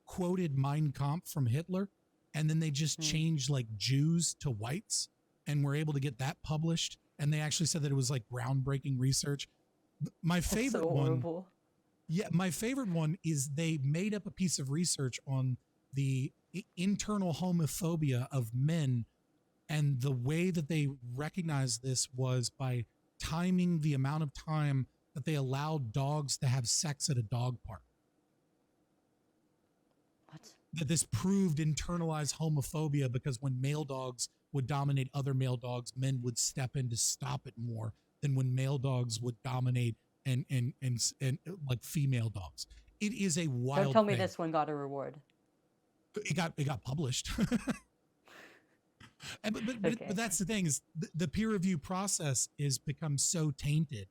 Speaker 1: quoted Mein Kampf from Hitler, and then they just changed like Jews to whites and were able to get that published. And they actually said that it was like groundbreaking research. My favorite one. Yeah, my favorite one is they made up a piece of research on the internal homophobia of men. And the way that they recognized this was by timing the amount of time that they allowed dogs to have sex at a dog park.
Speaker 2: What?
Speaker 1: That this proved internalized homophobia, because when male dogs would dominate other male dogs, men would step in to stop it more than when male dogs would dominate and like female dogs. It is a wild
Speaker 2: Don't tell me
Speaker 1: thing.
Speaker 2: this one got a reward.
Speaker 1: It got published. But that's the thing, is the peer review process is become so tainted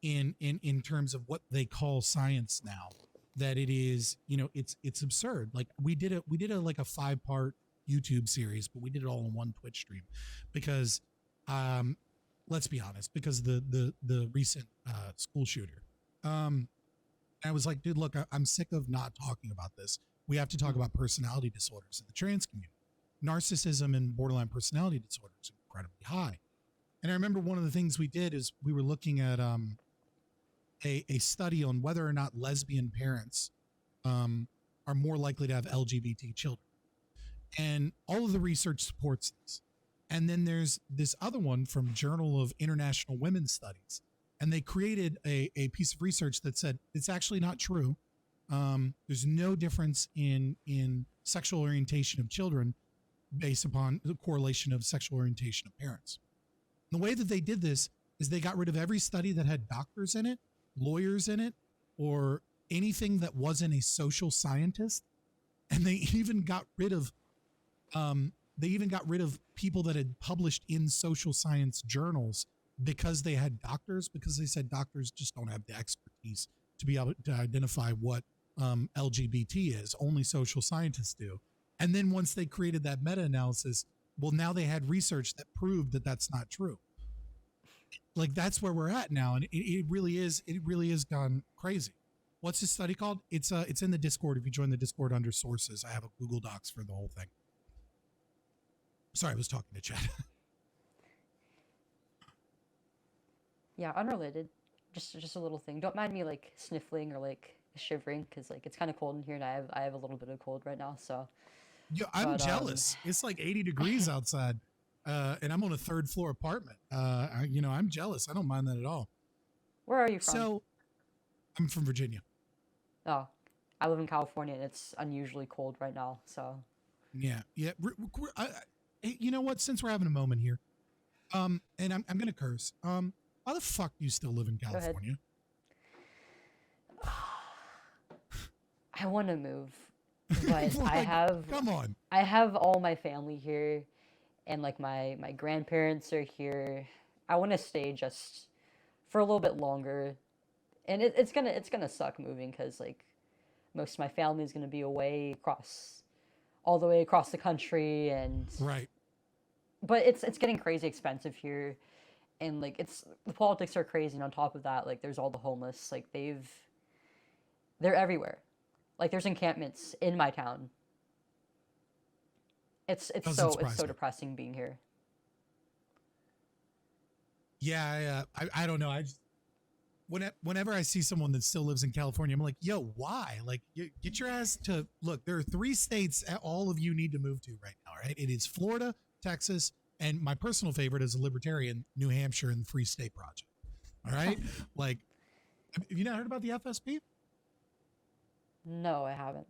Speaker 1: in terms of what they call science now, that it is, it's absurd. Like we did like a 5-part YouTube series, but we did it all in one Twitch stream because let's be honest, because the recent school shooter. I was like, dude, look, I'm sick of not talking about this. We have to talk about personality disorders in the trans community. Narcissism and borderline personality disorders are incredibly high. And I remember one of the things we did is we were looking at a study on whether or not lesbian parents are more likely to have LGBT children. And all of the research supports this. And then there's this other one from Journal of International Women's Studies. And they created a piece of research that said it's actually not true. There's no difference in sexual orientation of children based upon the correlation of sexual orientation of parents. And the way that they did this is they got rid of every study that had doctors in it, lawyers in it, or anything that wasn't a social scientist. And they even got rid of people that had published in social science journals because they had doctors, because they said doctors just don't have the expertise to be able to identify what LGBT is. Only social scientists do. And then once they created that meta-analysis, well, now they had research that proved that that's not true. Like, that's where we're at now. And it really is gone crazy. What's this study called? It's in the Discord. If you join the Discord under sources, I have a Google Docs for the whole thing. Sorry, I was talking to chat.
Speaker 2: Yeah, unrelated. Just a little thing. Don't mind me like sniffling or like shivering, because like it's kind of cold in here, and I have a little bit of cold right now. So.
Speaker 1: Yo, I'm jealous. It's like 80 degrees outside, and I'm on a 3rd floor apartment. I'm jealous. I don't mind that at all.
Speaker 2: Where are you from?
Speaker 1: So, I'm from Virginia.
Speaker 2: Oh, I live in California, and it's unusually cold right now. So.
Speaker 1: Yeah. You know what? Since we're having a moment here, and I'm gonna curse. Why the fuck do you still live in California?
Speaker 2: I want to move. But
Speaker 1: come on.
Speaker 2: I have all my family here, and like my grandparents are here. I want to stay just for a little bit longer, and it's gonna suck moving, because like most of my family is gonna be away all the way across the country, and
Speaker 1: right.
Speaker 2: But it's getting crazy expensive here, and like the politics are crazy, and on top of that, like there's all the homeless, like they're everywhere. Like there's encampments in my town. It's so depressing being here.
Speaker 1: Yeah, I don't know. Whenever I see someone that still lives in California, I'm like, yo, why? Like, get your ass to look. There are 3 states all of you need to move to right now, right? It is Florida, Texas, and my personal favorite is a Libertarian, New Hampshire, and the Free State Project. All right, like, have you not heard about the FSP?
Speaker 2: No, I haven't.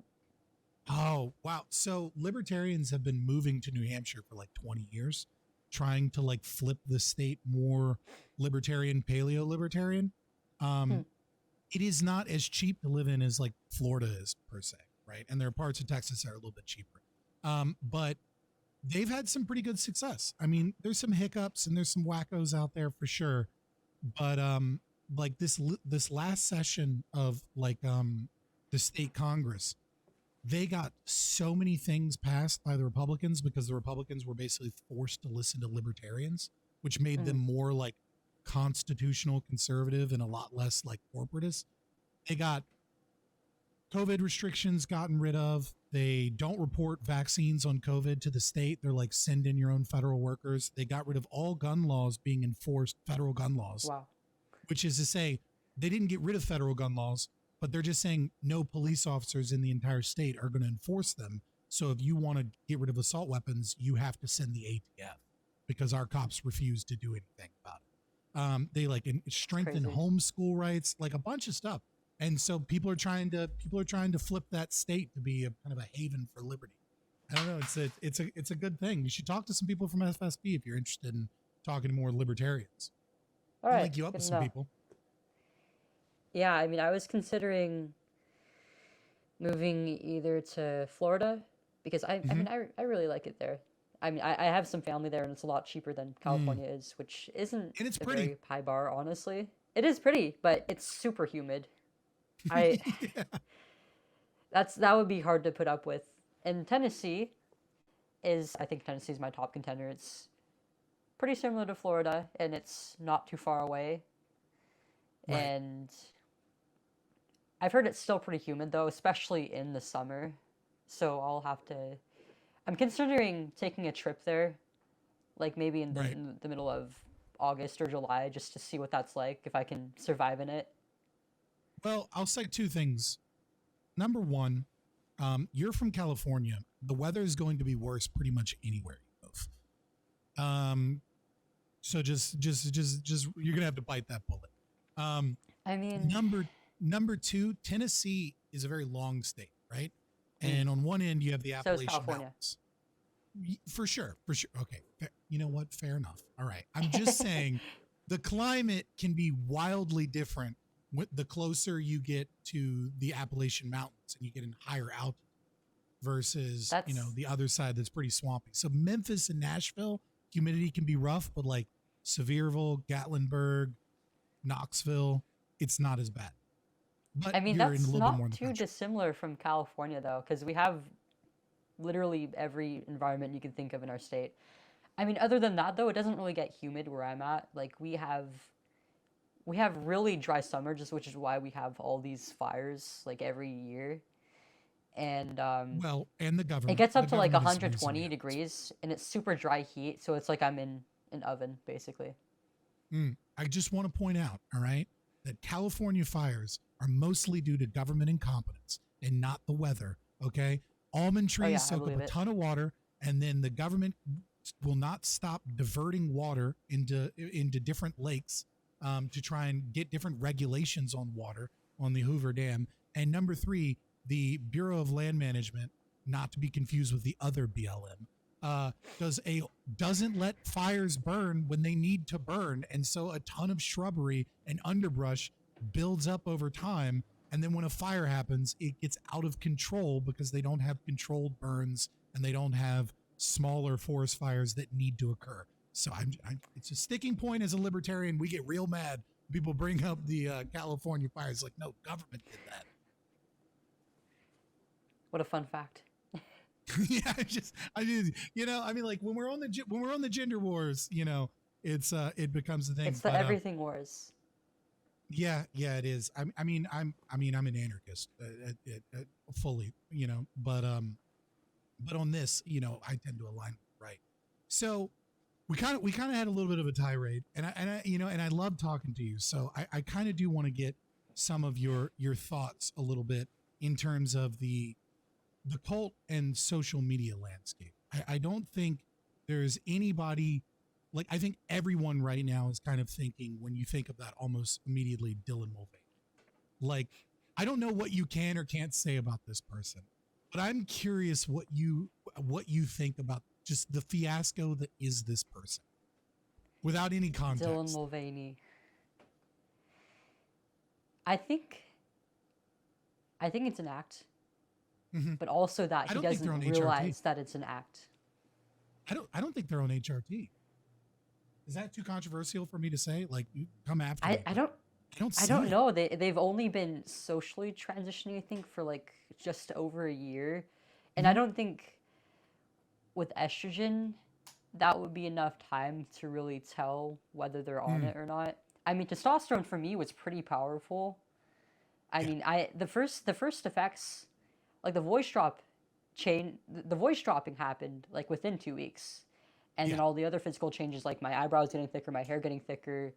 Speaker 1: Oh, wow. So libertarians have been moving to New Hampshire for like 20 years, trying to like flip the state more libertarian, paleo libertarian. it is not as cheap to live in as like Florida is per se, right? And there are parts of Texas that are a little bit cheaper. But they've had some pretty good success. I mean, there's some hiccups and there's some wackos out there for sure. But like this last session of like the state Congress, they got so many things passed by the Republicans because the Republicans were basically forced to listen to libertarians, which made them more like constitutional conservative and a lot less like corporatist. They got COVID restrictions gotten rid of. They don't report vaccines on COVID to the state. They're like, send in your own federal workers. They got rid of all gun laws being enforced, federal gun laws.
Speaker 2: Wow.
Speaker 1: Which is to say, they didn't get rid of federal gun laws, but they're just saying no police officers in the entire state are going to enforce them. So if you want to get rid of assault weapons, you have to send the ATF because our cops refuse to do anything about it. They like strengthen homeschool rights, like a bunch of stuff. And so people are trying to flip that state to be a kind of a haven for liberty. I don't know. It's a good thing. You should talk to some people from FSB if you're interested in talking to more libertarians.
Speaker 2: All right.
Speaker 1: I'll link you up with some people.
Speaker 2: Yeah, I mean, I was considering moving either to Florida because I mean, I really like it there. I mean, I have some family there, and it's a lot cheaper than California is, which isn't
Speaker 1: and it's
Speaker 2: a
Speaker 1: pretty.
Speaker 2: very high bar, honestly. It is pretty, but it's super humid. That would be hard to put up with. And Tennessee I think Tennessee is my top contender. It's pretty similar to Florida, and it's not too far away.
Speaker 1: Right.
Speaker 2: And I've heard it's still pretty humid, though, especially in the summer. So I'm considering taking a trip there, like maybe in the middle of August or July, just to see what that's like, if I can survive in it.
Speaker 1: Well, I'll say two things. Number one, you're from California. The weather is going to be worse pretty much anywhere you move. So just you're gonna have to bite that bullet.
Speaker 2: I mean,
Speaker 1: number two, Tennessee is a very long state, right? And on one end you have the Appalachian Mountains. For sure. Okay, you know what? Fair enough. All right, I'm just saying the climate can be wildly different the closer you get to the Appalachian Mountains and you get in higher altitude versus the other side that's pretty swampy. So Memphis and Nashville, humidity can be rough, but like Sevierville, Gatlinburg, Knoxville, it's not as bad. But
Speaker 2: I mean,
Speaker 1: you're
Speaker 2: that's
Speaker 1: in a little bit
Speaker 2: not
Speaker 1: more
Speaker 2: too dissimilar from California, though, because we have literally every environment you can think of in our state. I mean, other than that, though, it doesn't really get humid where I'm at. Like, we have really dry summers, which is why we have all these fires like every year. And
Speaker 1: and the government,
Speaker 2: it gets up to like 120 degrees, and it's super dry heat, so it's like I'm in an oven basically.
Speaker 1: I just want to point out, all right, that California fires are mostly due to government incompetence and not the weather. Okay, almond trees soak up a ton of water, and then the government will not stop diverting water into different lakes to try and get different regulations on water on the Hoover Dam. And number three, the Bureau of Land Management, not to be confused with the other BLM, doesn't let fires burn when they need to burn. And so a ton of shrubbery and underbrush builds up over time. And then when a fire happens, it gets out of control because they don't have controlled burns and they don't have smaller forest fires that need to occur. So it's a sticking point as a libertarian. We get real mad. People bring up the California fires like, no, government did that.
Speaker 2: What a fun fact.
Speaker 1: Yeah, like when we're on the gender wars, it's it becomes the thing.
Speaker 2: It's the everything wars.
Speaker 1: Yeah, it is. I'm an anarchist fully, but on this, I tend to align right. So we kind of had a little bit of a tirade, and I love talking to you. So I kind of do want to get some of your thoughts a little bit in terms of the cult and social media landscape. I don't think there's anybody, like, I think everyone right now is kind of thinking, when you think of that, almost immediately Dylan Mulvaney. Like, I don't know what you can or can't say about this person, but I'm curious what you think about just the fiasco that is this person without any context.
Speaker 2: Dylan Mulvaney. I think it's an act,
Speaker 1: Hmm.
Speaker 2: but also that
Speaker 1: I
Speaker 2: he
Speaker 1: don't think they're on
Speaker 2: doesn't
Speaker 1: HRT.
Speaker 2: realize that it's an act.
Speaker 1: I don't think they're on HRT. Is that too controversial for me to say? Like, you come after me,
Speaker 2: I
Speaker 1: but
Speaker 2: don't
Speaker 1: I don't
Speaker 2: I
Speaker 1: see
Speaker 2: don't
Speaker 1: it.
Speaker 2: know. They've only been socially transitioning, I think, for like just over a year, and I
Speaker 1: Hmm.
Speaker 2: don't think with estrogen that would be enough time to really tell whether they're on
Speaker 1: Mm.
Speaker 2: it or not. I mean, testosterone for me was pretty powerful. I
Speaker 1: Yeah.
Speaker 2: mean, the first effects, like the voice dropping happened like within 2 weeks, and
Speaker 1: Yeah.
Speaker 2: then all the other physical changes, like my eyebrows getting thicker, my hair getting thicker,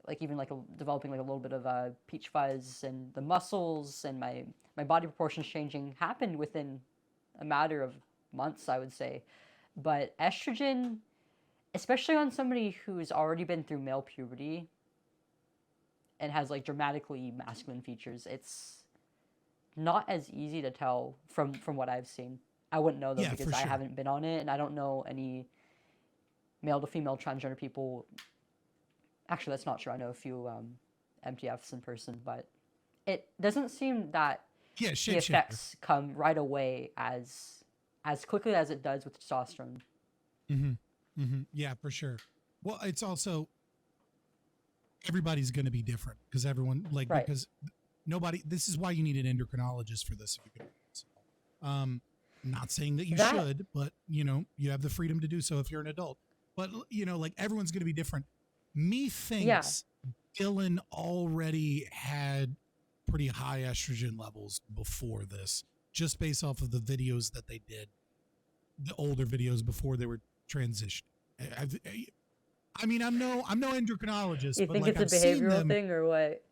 Speaker 2: like even like developing like a little bit of peach fuzz, and the muscles and my body proportions changing happened within a matter of months, I would say. But estrogen, especially on somebody who's already been through male puberty and has like dramatically masculine features, it's not as easy to tell from what I've seen. I wouldn't know though
Speaker 1: Yeah, for
Speaker 2: because I
Speaker 1: sure.
Speaker 2: haven't been on it, and I don't know any male to female transgender people. Actually, that's not true. I know a few MTFs in person, but it doesn't seem that
Speaker 1: Yeah,
Speaker 2: the
Speaker 1: shapeshifter.
Speaker 2: effects come right away as quickly as it does with testosterone.
Speaker 1: Hmm. Hmm. Yeah, for sure. Well, it's also everybody's going to be different because everyone like
Speaker 2: Right.
Speaker 1: because nobody. This is why you need an endocrinologist for this. If you could. Um, not saying that you
Speaker 2: That
Speaker 1: should, but you have the freedom to do so if you're an adult. But like everyone's going to be different.
Speaker 2: yeah,
Speaker 1: Methinks Dylan already had pretty high estrogen levels before this, just based off of the videos that they did, the older videos before they were transitioned. I mean, I'm no endocrinologist,
Speaker 2: you
Speaker 1: but
Speaker 2: think
Speaker 1: like
Speaker 2: it's a
Speaker 1: I've seen
Speaker 2: behavioral
Speaker 1: them.
Speaker 2: thing or what?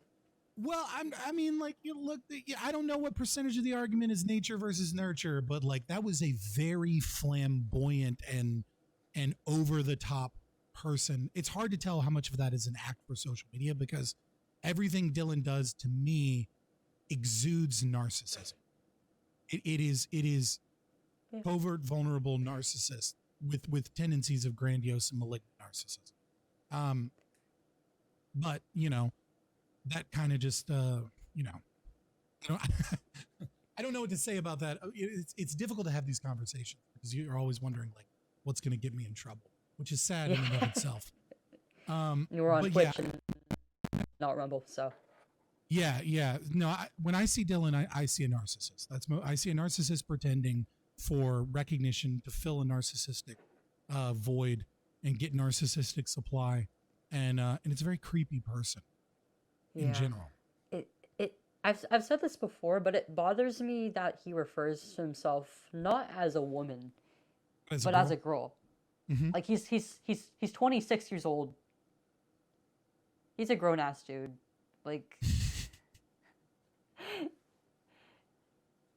Speaker 1: Well, I mean, like you look. I don't know what percentage of the argument is nature versus nurture, but like that was a very flamboyant and over the top person. It's hard to tell how much of that is an act for social media because everything Dylan does to me exudes narcissism. It is
Speaker 2: Yeah.
Speaker 1: covert, vulnerable narcissist with tendencies of grandiose and malignant narcissism. Um, but that kind of just I don't, I don't know what to say about that. It's difficult to have these conversations because you're always wondering like what's going to get me in trouble, which is sad
Speaker 2: Yeah.
Speaker 1: in and of itself.
Speaker 2: You were on
Speaker 1: But yeah,
Speaker 2: Twitch and not Rumble, so
Speaker 1: yeah. No, when I see Dylan, I see a narcissist. I see a narcissist pretending for recognition to fill a narcissistic void and get narcissistic supply, and it's a very creepy person in
Speaker 2: yeah.
Speaker 1: general.
Speaker 2: It it I've said this before, but it bothers me that he refers to himself not as a woman,
Speaker 1: As a
Speaker 2: but as
Speaker 1: girl.
Speaker 2: a girl.
Speaker 1: Hmm.
Speaker 2: Like he's 26 years old. He's a grown ass dude. Like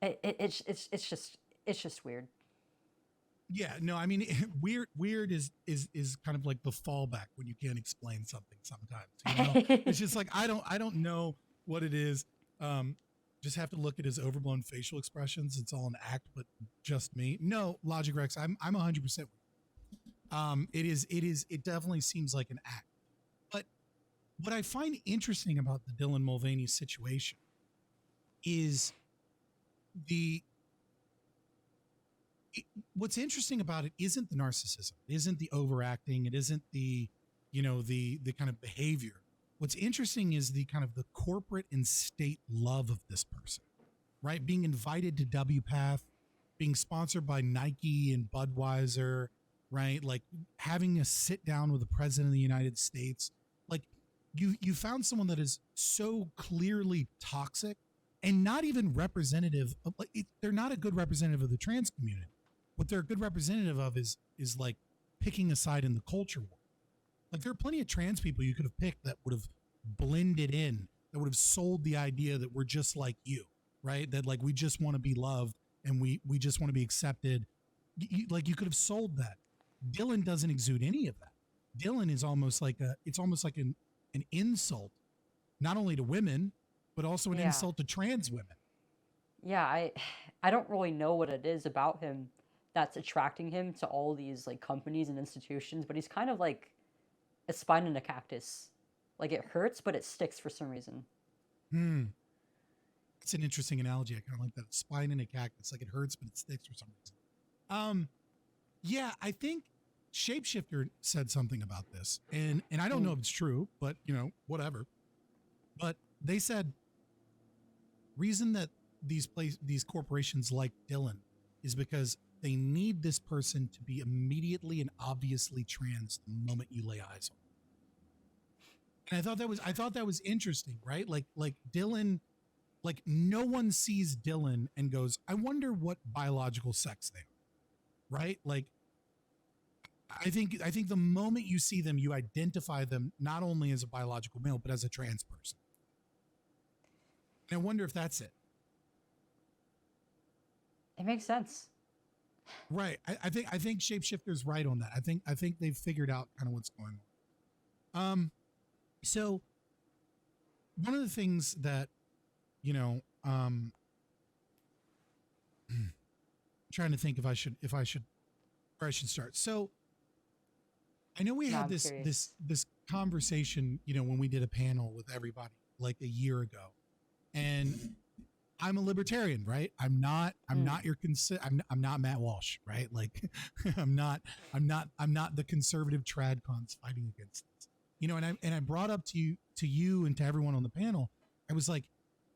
Speaker 2: it's just weird.
Speaker 1: Yeah, no, I mean, weird is kind of like the fallback when you can't explain something sometimes. It's just like I don't know what it is. Just have to look at his overblown facial expressions. It's all an act, but just me. No, Logic Rex, I'm 100%. It definitely seems like an act. But what I find interesting about the Dylan Mulvaney situation is the it, what's interesting about it isn't the narcissism, it isn't the overacting, it isn't the the kind of behavior. What's interesting is the kind of the corporate and state love of this person, right? Being invited to WPATH, being sponsored by Nike and Budweiser, right? Like having a sit down with the president of the United States. Like you found someone that is so clearly toxic and not even representative of like they're not a good representative of the trans community. What they're a good representative of is like picking a side in the culture war. Like there are plenty of trans people you could have picked that would have blended in, that would have sold the idea that we're just like you, right? That like we just want to be loved and we just want to be accepted. Like you could have sold that. Dylan doesn't exude any of that. Dylan is almost like it's almost like an insult, not only to women, but also an
Speaker 2: Yeah.
Speaker 1: insult to trans women.
Speaker 2: Yeah, I don't really know what it is about him that's attracting him to all these like companies and institutions, but he's kind of like a spine in a cactus. Like it hurts, but it sticks for some reason.
Speaker 1: Hmm. It's an interesting analogy. I kind of like that. Spine in a cactus, like it hurts, but it sticks for some reason. Yeah, I think Shapeshifter said something about this, and I don't know if it's true, but whatever. But they said reason that these corporations like Dylan is because they need this person to be immediately and obviously trans the moment you lay eyes on them. And I thought that was interesting, right? Like Dylan, like no one sees Dylan and goes, I wonder what biological sex they are, right? Like I think the moment you see them, you identify them not only as a biological male, but as a trans person. And I wonder if that's it.
Speaker 2: It makes sense.
Speaker 1: Right. I think Shapeshifter's right on that. I think they've figured out kind of what's going on. So one of the things that, trying to think if I should where I should start. So I know we
Speaker 2: No,
Speaker 1: had
Speaker 2: I'm curious.
Speaker 1: this conversation, when we did a panel with everybody like a year ago. And I'm a libertarian, right? I'm not your I'm not Matt Walsh, right? Like I'm not the conservative trad cons fighting against this. And I brought up to you and to everyone on the panel, I was like,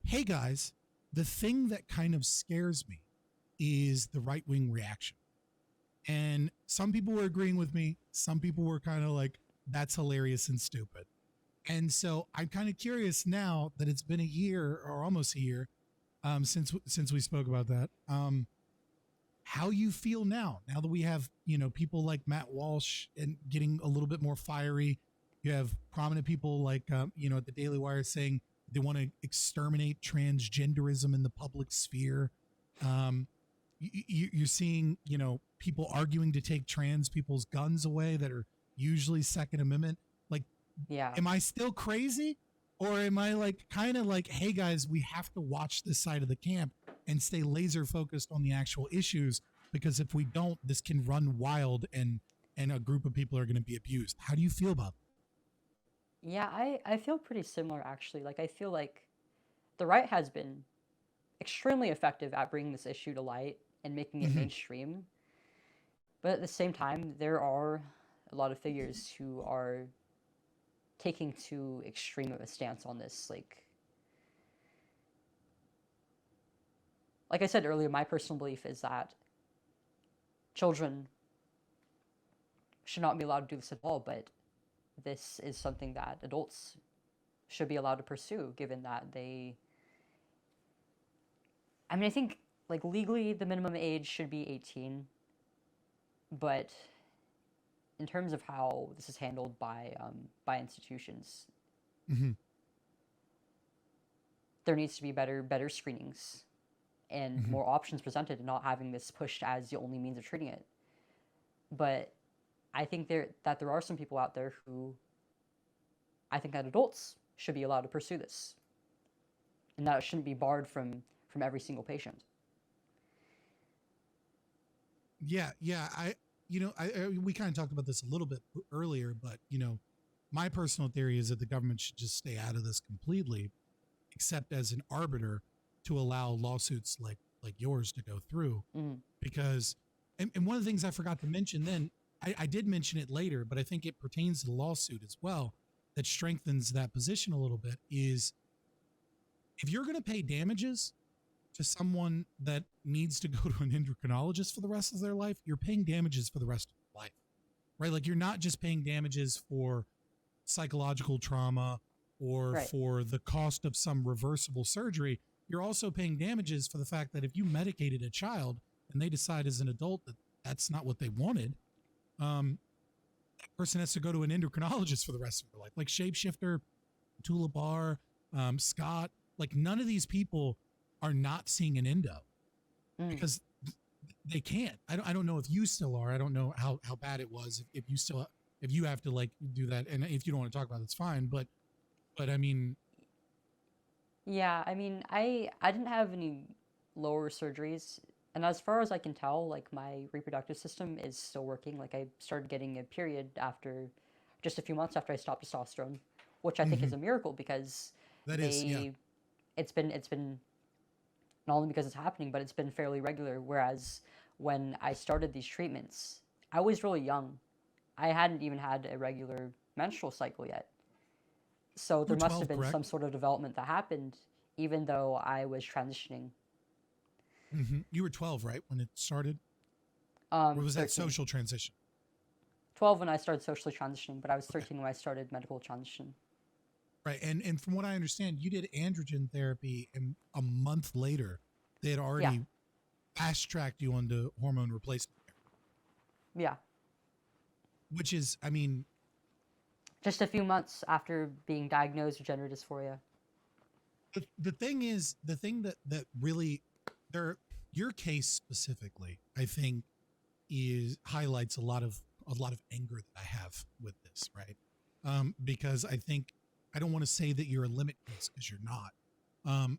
Speaker 1: hey guys, the thing that kind of scares me is the right-wing reaction. And some people were agreeing with me, some people were kind of like, that's hilarious and stupid. And so I'm kind of curious now that it's been a year or almost a year since we spoke about that, how you feel now that we have people like Matt Walsh and getting a little bit more fiery. You have prominent people like at the Daily Wire saying they want to exterminate transgenderism in the public sphere. You're seeing people arguing to take trans people's guns away that are usually Second Amendment. Like,
Speaker 2: Yeah.
Speaker 1: am I still crazy? Or am I like kind of like, hey guys, we have to watch this side of the camp and stay laser focused on the actual issues, because if we don't, this can run wild and a group of people are going to be abused. How do you feel about that?
Speaker 2: Yeah, I feel pretty similar actually. Like I feel like the right has been extremely effective at bringing this issue to light and making it mainstream. But at the same time, there are a lot of figures who are taking too extreme of a stance on this. Like I said earlier, my personal belief is that children should not be allowed to do this at all, but this is something that adults should be allowed to pursue, given that I think like legally the minimum age should be 18, but in terms of how this is handled by institutions, there needs to be better screenings and more options presented, and not having this pushed as the only means of treating it. But I think there are some people out there who I think that adults should be allowed to pursue this, and that it shouldn't be barred from every single patient.
Speaker 1: Yeah, we kind of talked about this a little bit earlier, but my personal theory is that the government should just stay out of this completely, except as an arbiter to allow lawsuits like yours to go through. Because and one of the things I forgot to mention then, I did mention it later, but I think it pertains to the lawsuit as well, that strengthens that position a little bit, is if you're going to pay damages to someone that needs to go to an endocrinologist for the rest of their life, you're paying damages for the rest of their life, right? Like you're not just paying damages for psychological trauma or for the cost of some reversible surgery. You're also paying damages for the fact that if you medicated a child and they decide as an adult that that's not what they wanted, that person has to go to an endocrinologist for the rest of their life. Like Shapeshifter, Tula Bar, Scott, like none of these people are not seeing an endo because they can't. I don't know if you still are. I don't know how bad it was. If you have to like do that, and if you don't want to talk about it, it's fine. But I mean,
Speaker 2: yeah, I mean, I didn't have any lower surgeries, and as far as I can tell, like my reproductive system is still working. Like I started getting a period after just a few months after I stopped testosterone, which I think is a miracle because
Speaker 1: that is, yeah.
Speaker 2: they it's been not only because it's happening, but it's been fairly regular. Whereas when I started these treatments, I was really young. I hadn't even had a regular menstrual cycle yet. So
Speaker 1: You were
Speaker 2: there must have
Speaker 1: 12,
Speaker 2: been
Speaker 1: correct?
Speaker 2: some sort of development that happened, even though I was transitioning.
Speaker 1: You were 12, right, when it started? Or was that
Speaker 2: 13.
Speaker 1: social transition?
Speaker 2: 12 when I started socially transitioning, but I was 13 when I started medical transition.
Speaker 1: Right. And from what I understand, you did androgen therapy, and a month later, they had
Speaker 2: Yeah,
Speaker 1: already fast tracked you onto hormone replacement therapy,
Speaker 2: yeah.
Speaker 1: which is, I mean,
Speaker 2: Just a few months after being diagnosed with gender dysphoria.
Speaker 1: the thing is, the thing that really, there, your case specifically, I think, is highlights a lot of anger that I have with this, right? Because I think, I don't want to say that you're a limit case, because you're not.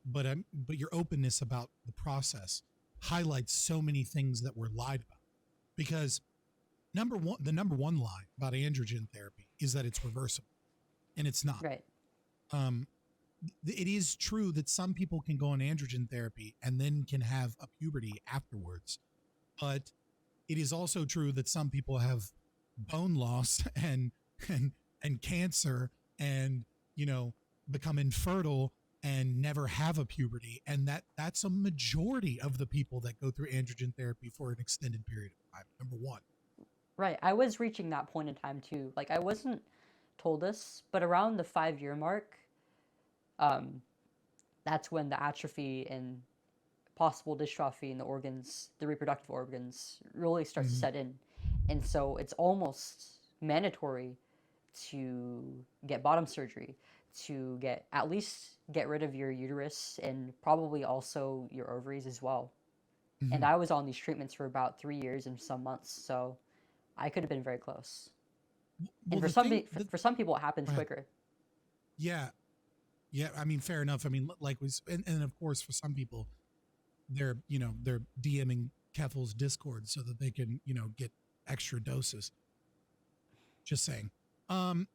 Speaker 1: But your openness about the process highlights so many things that were lied about. Because the number one lie about androgen therapy is that it's reversible, and it's not.
Speaker 2: Right.
Speaker 1: Um, it is true that some people can go on androgen therapy and then can have a puberty afterwards, but it is also true that some people have bone loss and and cancer, and become infertile and never have a puberty, and that's a majority of the people that go through androgen therapy for an extended period of time. Number one.
Speaker 2: Right. I was reaching that point in time too. Like I wasn't told this, but around the 5 year mark, um, that's when the atrophy and possible dystrophy in the organs, the reproductive organs, really starts to
Speaker 1: Mhm.
Speaker 2: set in. And so it's almost mandatory to get bottom surgery, to get at least get rid of your uterus and probably also your ovaries as well. And
Speaker 1: Mhm.
Speaker 2: I was on these treatments for about 3 years and some months, so I could have been very close. And
Speaker 1: Well, the thing that,
Speaker 2: for some people, it happens
Speaker 1: go ahead.
Speaker 2: quicker.
Speaker 1: Yeah, yeah. I mean, fair enough. I mean, like and of course, for some people, they're DMing Keffel's Discord so that they can get extra doses. Just saying. Um,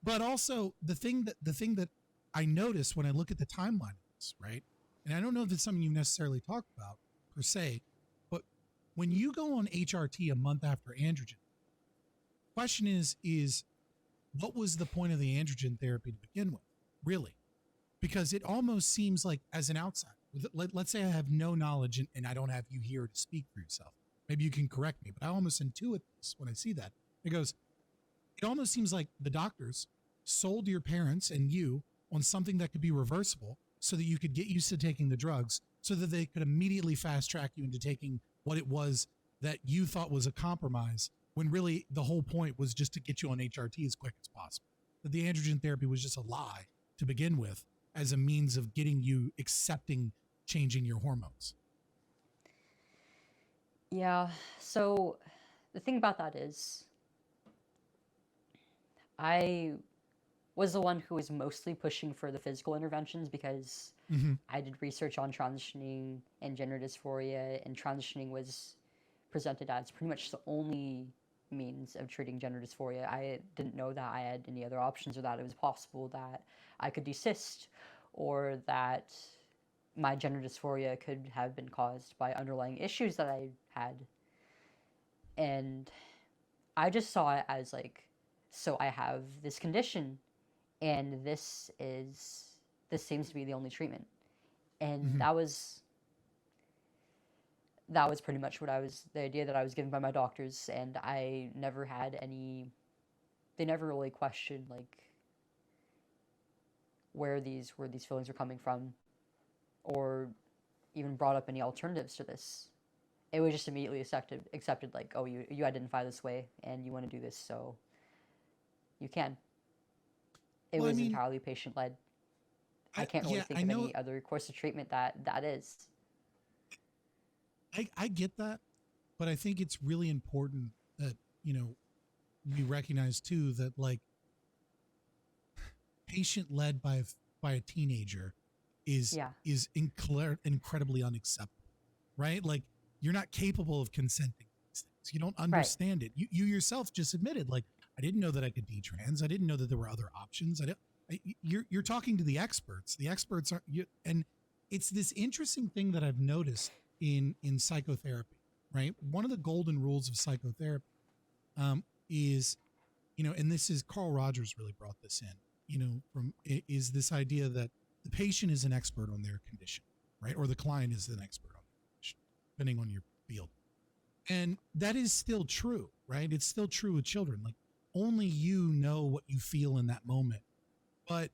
Speaker 1: but also the thing that I notice when I look at the timeline of this, right? And I don't know if it's something you necessarily talk about per se, but when you go on HRT a month after androgen, question is what was the point of the androgen therapy to begin with, really? Because it almost seems like, as an outsider, let's say I have no knowledge, and I don't have you here to speak for yourself. Maybe you can correct me, but I almost intuit this when I see that. It almost seems like the doctors sold your parents and you on something that could be reversible so that you could get used to taking the drugs, so that they could immediately fast track you into taking what it was that you thought was a compromise, when really the whole point was just to get you on HRT as quick as possible. That the androgen therapy was just a lie to begin with, as a means of getting you accepting changing your hormones.
Speaker 2: Yeah, so the thing about that is, I was the one who was mostly pushing for the physical interventions because
Speaker 1: Mm-hmm.
Speaker 2: I did research on transitioning and gender dysphoria, and transitioning was presented as pretty much the only means of treating gender dysphoria. I didn't know that I had any other options, or that it was possible that I could desist, or that my gender dysphoria could have been caused by underlying issues that I had. And I just saw it as like, so I have this condition, and this seems to be the only treatment. And
Speaker 1: Mm-hmm.
Speaker 2: that was pretty much what I was the idea that I was given by my doctors, and I never had any. They never really questioned like where these feelings were coming from, or even brought up any alternatives to this. It was just immediately accepted like, oh, you identify this way and you want to do this, so you can. It
Speaker 1: Well, I
Speaker 2: was
Speaker 1: mean,
Speaker 2: entirely patient led. I can't really
Speaker 1: yeah,
Speaker 2: think
Speaker 1: I
Speaker 2: of
Speaker 1: know,
Speaker 2: any other course of treatment that is.
Speaker 1: I get that, but I think it's really important that we recognize too that, like, patient led by a teenager is
Speaker 2: Yeah.
Speaker 1: incredibly unacceptable, right? Like, you're not capable of consenting to these things. You don't
Speaker 2: Right.
Speaker 1: understand it. You yourself just admitted, like, I didn't know that I could detrans. I didn't know that there were other options. You're talking to the experts. The experts are you, and it's this interesting thing that I've noticed in psychotherapy. Right, one of the golden rules of psychotherapy is, and this is Carl Rogers really brought this in. Is this idea that the patient is an expert on their condition, right, or the client is an expert on their condition, depending on your field. And that is still true, right? It's still true with children. Like only you know what you feel in that moment. But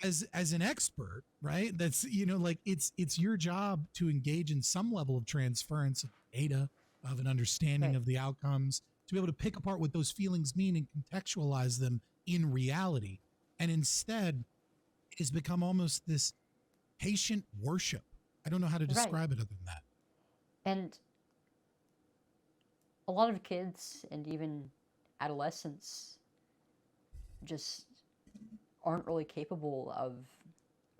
Speaker 1: as an expert, right? That's, like it's your job to engage in some level of transference of data, of an understanding
Speaker 2: Right.
Speaker 1: of the outcomes, to be able to pick apart what those feelings mean and contextualize them in reality. And instead, it has become almost this patient worship. I don't know how to
Speaker 2: Right.
Speaker 1: describe it other than that.
Speaker 2: And a lot of kids and even adolescents just aren't really capable of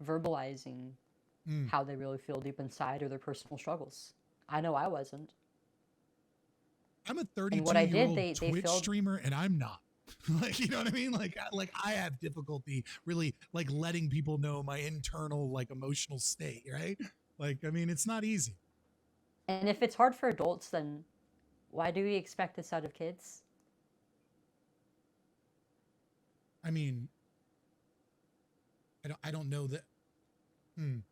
Speaker 2: verbalizing how they really feel deep inside or their personal struggles. I know I wasn't.
Speaker 1: I'm a
Speaker 2: And what I did,
Speaker 1: 32-year-old
Speaker 2: they
Speaker 1: Twitch
Speaker 2: filled.
Speaker 1: streamer, and I'm not. Like, you know what I mean? Like I have difficulty really like letting people know my internal like emotional state, right? Like, I mean, it's not easy.
Speaker 2: And if it's hard for adults, then why do we expect this out of kids?
Speaker 1: I mean, I don't know that. I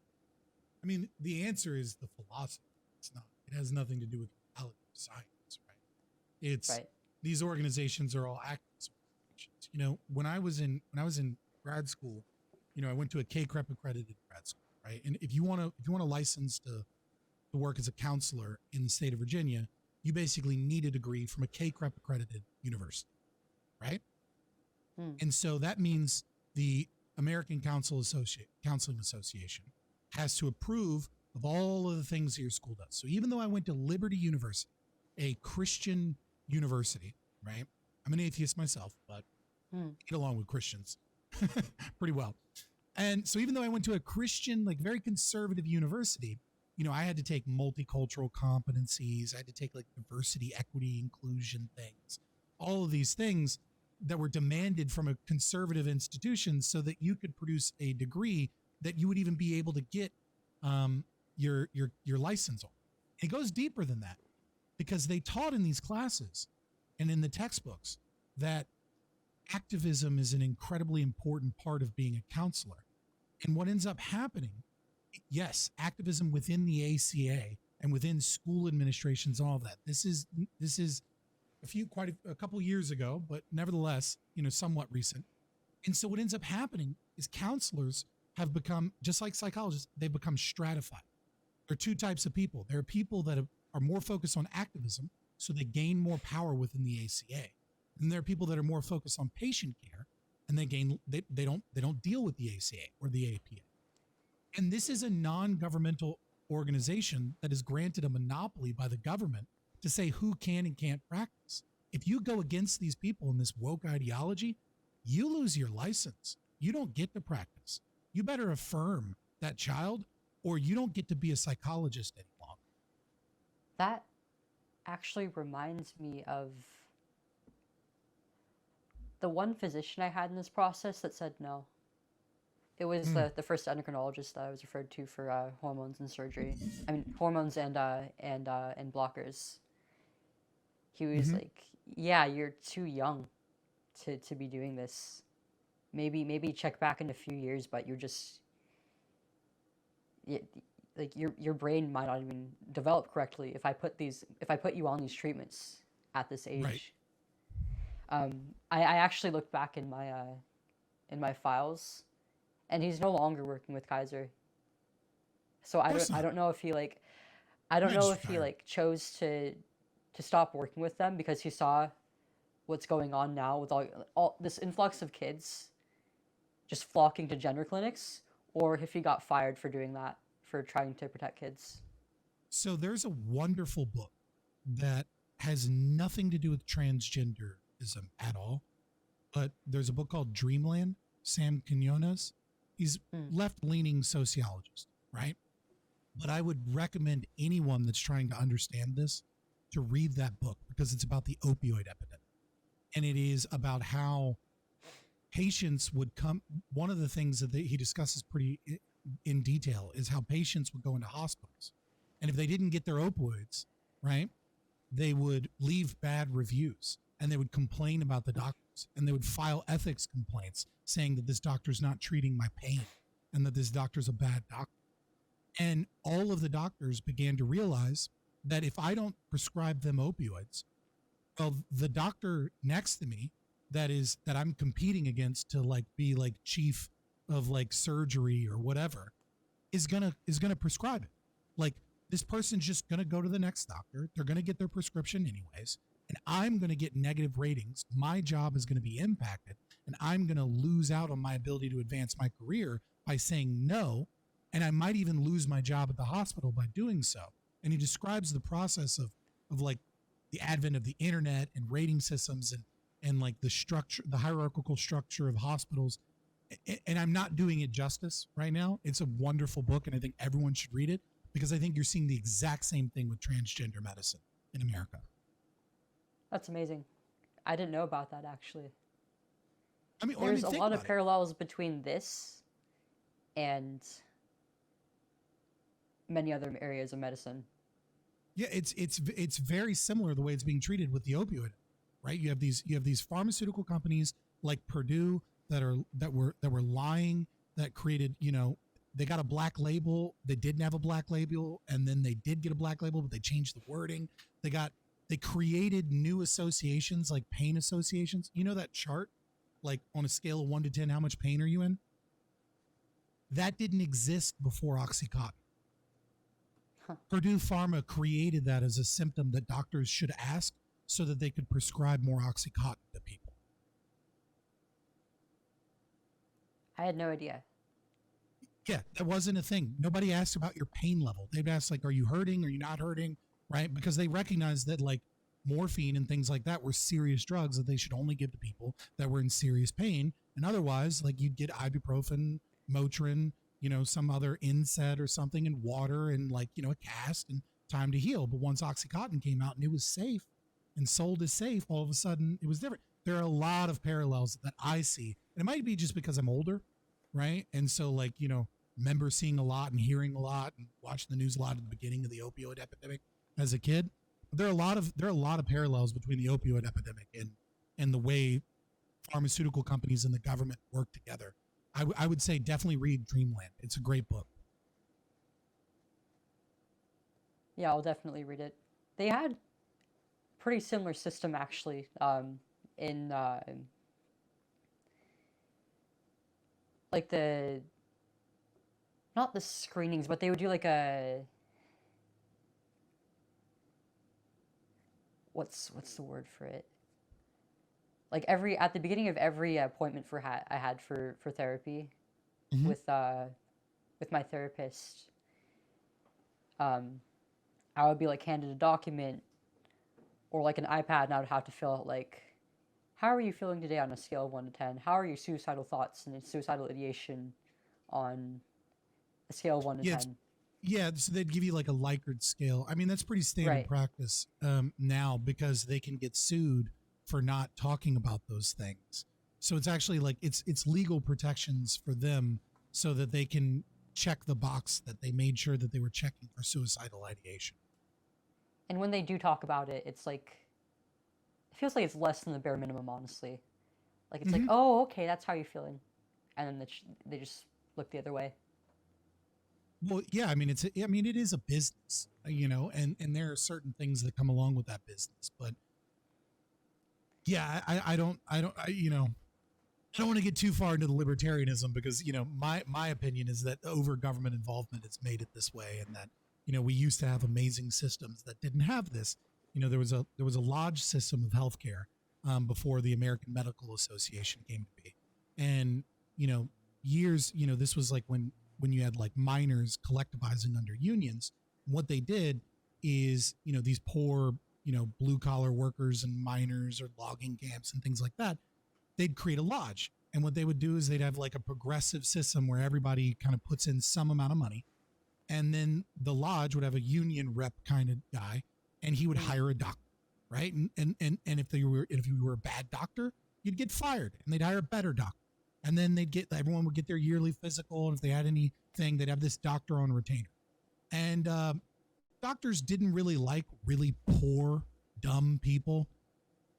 Speaker 1: mean, the answer is the philosophy. It's not. It has nothing to do with reality or science, right? It's
Speaker 2: Right.
Speaker 1: These organizations are all activist organizations. When I was in grad school, I went to a K-CREP accredited grad school, right? And if you want a license to work as a counselor in the state of Virginia, you basically need a degree from a K-CREP accredited university, right? And so that means the American Counseling Association has to approve of all of the things that your school does. So even though I went to Liberty University, a Christian university, right? I'm an atheist myself, but get along with Christians pretty well. And so even though I went to a Christian, like very conservative university, I had to take multicultural competencies. I had to take like diversity, equity, inclusion things, all of these things that were demanded from a conservative institution so that you could produce a degree that you would even be able to get your license on. It goes deeper than that because they taught in these classes and in the textbooks that activism is an incredibly important part of being a counselor. And what ends up happening, yes, activism within the ACA and within school administrations and all of that. This is a couple years ago, but nevertheless, somewhat recent. And so what ends up happening is counselors have become, just like psychologists, they've become stratified. There are two types of people. There are people that are more focused on activism, so they gain more power within the ACA. And there are people that are more focused on patient care, and they don't deal with the ACA or the APA. And this is a non-governmental organization that is granted a monopoly by the government to say who can and can't practice. If you go against these people in this woke ideology, you lose your license. You don't get to practice. You better affirm that child, or you don't get to be a psychologist any longer.
Speaker 2: That actually reminds me of the one physician I had in this process that said no. It was the first endocrinologist that I was referred to for hormones and surgery. I mean, hormones and blockers. He was like, "Yeah, you're too young to be doing this. Maybe check back in a few years, but you're just like your brain might not even develop correctly if I put you on these treatments at this age."
Speaker 1: Right.
Speaker 2: I actually looked back in my files, and he's no longer working with Kaiser. So I don't know if he chose to stop working with them because he saw what's going on now with all this influx of kids just flocking to gender clinics, or if he got fired for doing that, for trying to protect kids.
Speaker 1: So there's a wonderful book that has nothing to do with transgenderism at all, but there's a book called Dreamland, Sam Quinones. He's left-leaning sociologist, right? But I would recommend anyone that's trying to understand this to read that book because it's about the opioid epidemic. And it is about how patients would come. One of the things that he discusses pretty in detail is how patients would go into hospitals, and if they didn't get their opioids, right, they would leave bad reviews, and they would complain about the doctors, and they would file ethics complaints saying that this doctor's not treating my pain and that this doctor's a bad doctor. And all of the doctors began to realize that if I don't prescribe them opioids, well, the doctor next to me that I'm competing against to like be like chief of like surgery or whatever is gonna prescribe it. Like, this person's just gonna go to the next doctor. They're gonna get their prescription anyways, and I'm gonna get negative ratings. My job is gonna be impacted, and I'm gonna lose out on my ability to advance my career by saying no, and I might even lose my job at the hospital by doing so. And he describes the process of like the advent of the internet and rating systems and like the structure, the hierarchical structure of hospitals. And I'm not doing it justice right now. It's a wonderful book, and I think everyone should read it, because I think you're seeing the exact same thing with transgender medicine in America.
Speaker 2: That's amazing. I didn't know about that, actually.
Speaker 1: I mean,
Speaker 2: there's a lot of parallels between this and many other areas of medicine.
Speaker 1: Yeah, it's very similar the way it's being treated with the opioid, right? You have these pharmaceutical companies like Purdue that were lying, that created, they got a black label. They didn't have a black label, and then they did get a black label, but they changed the wording. They created new associations, like pain associations. You know that chart, like on a scale of 1 to 10, how much pain are you in? That didn't exist before OxyContin.
Speaker 2: Huh.
Speaker 1: Purdue Pharma created that as a symptom that doctors should ask so that they could prescribe more OxyContin to people.
Speaker 2: I had no idea.
Speaker 1: Yeah, that wasn't a thing. Nobody asked about your pain level. They'd ask, like, are you hurting? Are you not hurting? Right? Because they recognized that, like, morphine and things like that were serious drugs that they should only give to people that were in serious pain. And otherwise, like, you'd get ibuprofen, Motrin, some other NSAID or something, and water and, like, a cast and time to heal. But once OxyContin came out and it was safe and sold as safe, all of a sudden it was different. There are a lot of parallels that I see. And it might be just because I'm older, right? And so, like, remember seeing a lot and hearing a lot and watching the news a lot at the beginning of the opioid epidemic as a kid. There are a lot of parallels between the opioid epidemic and the way pharmaceutical companies and the government work together. I would say definitely read Dreamland. It's a great book.
Speaker 2: Yeah, I'll definitely read it. They had pretty similar system, actually, in like not the screenings, but they would do like what's the word for it? Like at the beginning of every appointment I had for therapy,
Speaker 1: Mm-hmm.
Speaker 2: with my therapist, I would be like handed a document or like an iPad, and I would have to fill out like, how are you feeling today on a scale of 1 to 10? How are your suicidal thoughts and suicidal ideation on a scale of 1 to 10?
Speaker 1: Yeah, so they'd give you like a Likert scale. I mean, that's pretty standard practice now, because they can get sued for not talking about those things. So it's actually like it's legal protections for them so that they can check the box that they made sure that they were checking for suicidal ideation.
Speaker 2: And when they do talk about it, it's like, it feels like it's less than the bare minimum, honestly. Like, it's like, oh, okay, that's how you're feeling. And then they just look the other way.
Speaker 1: Well, yeah, I mean, it is a business, and there are certain things that come along with that business, but yeah, I don't want to get too far into the libertarianism, because, my opinion is that over government involvement has made it this way, and that, we used to have amazing systems that didn't have this. There was a lodge system of healthcare before the American Medical Association came to be, and this was like when you had like miners collectivizing under unions. What they did is, these poor, blue collar workers and miners or logging camps and things like that, they'd create a lodge. And what they would do is they'd have like a progressive system where everybody kind of puts in some amount of money. And then the lodge would have a union rep kind of guy, and he would hire a doctor, right? And if you were a bad doctor, you'd get fired, and they'd hire a better doctor. And then everyone would get their yearly physical. And if they had anything, they'd have this doctor on retainer. And doctors didn't really like really poor, dumb people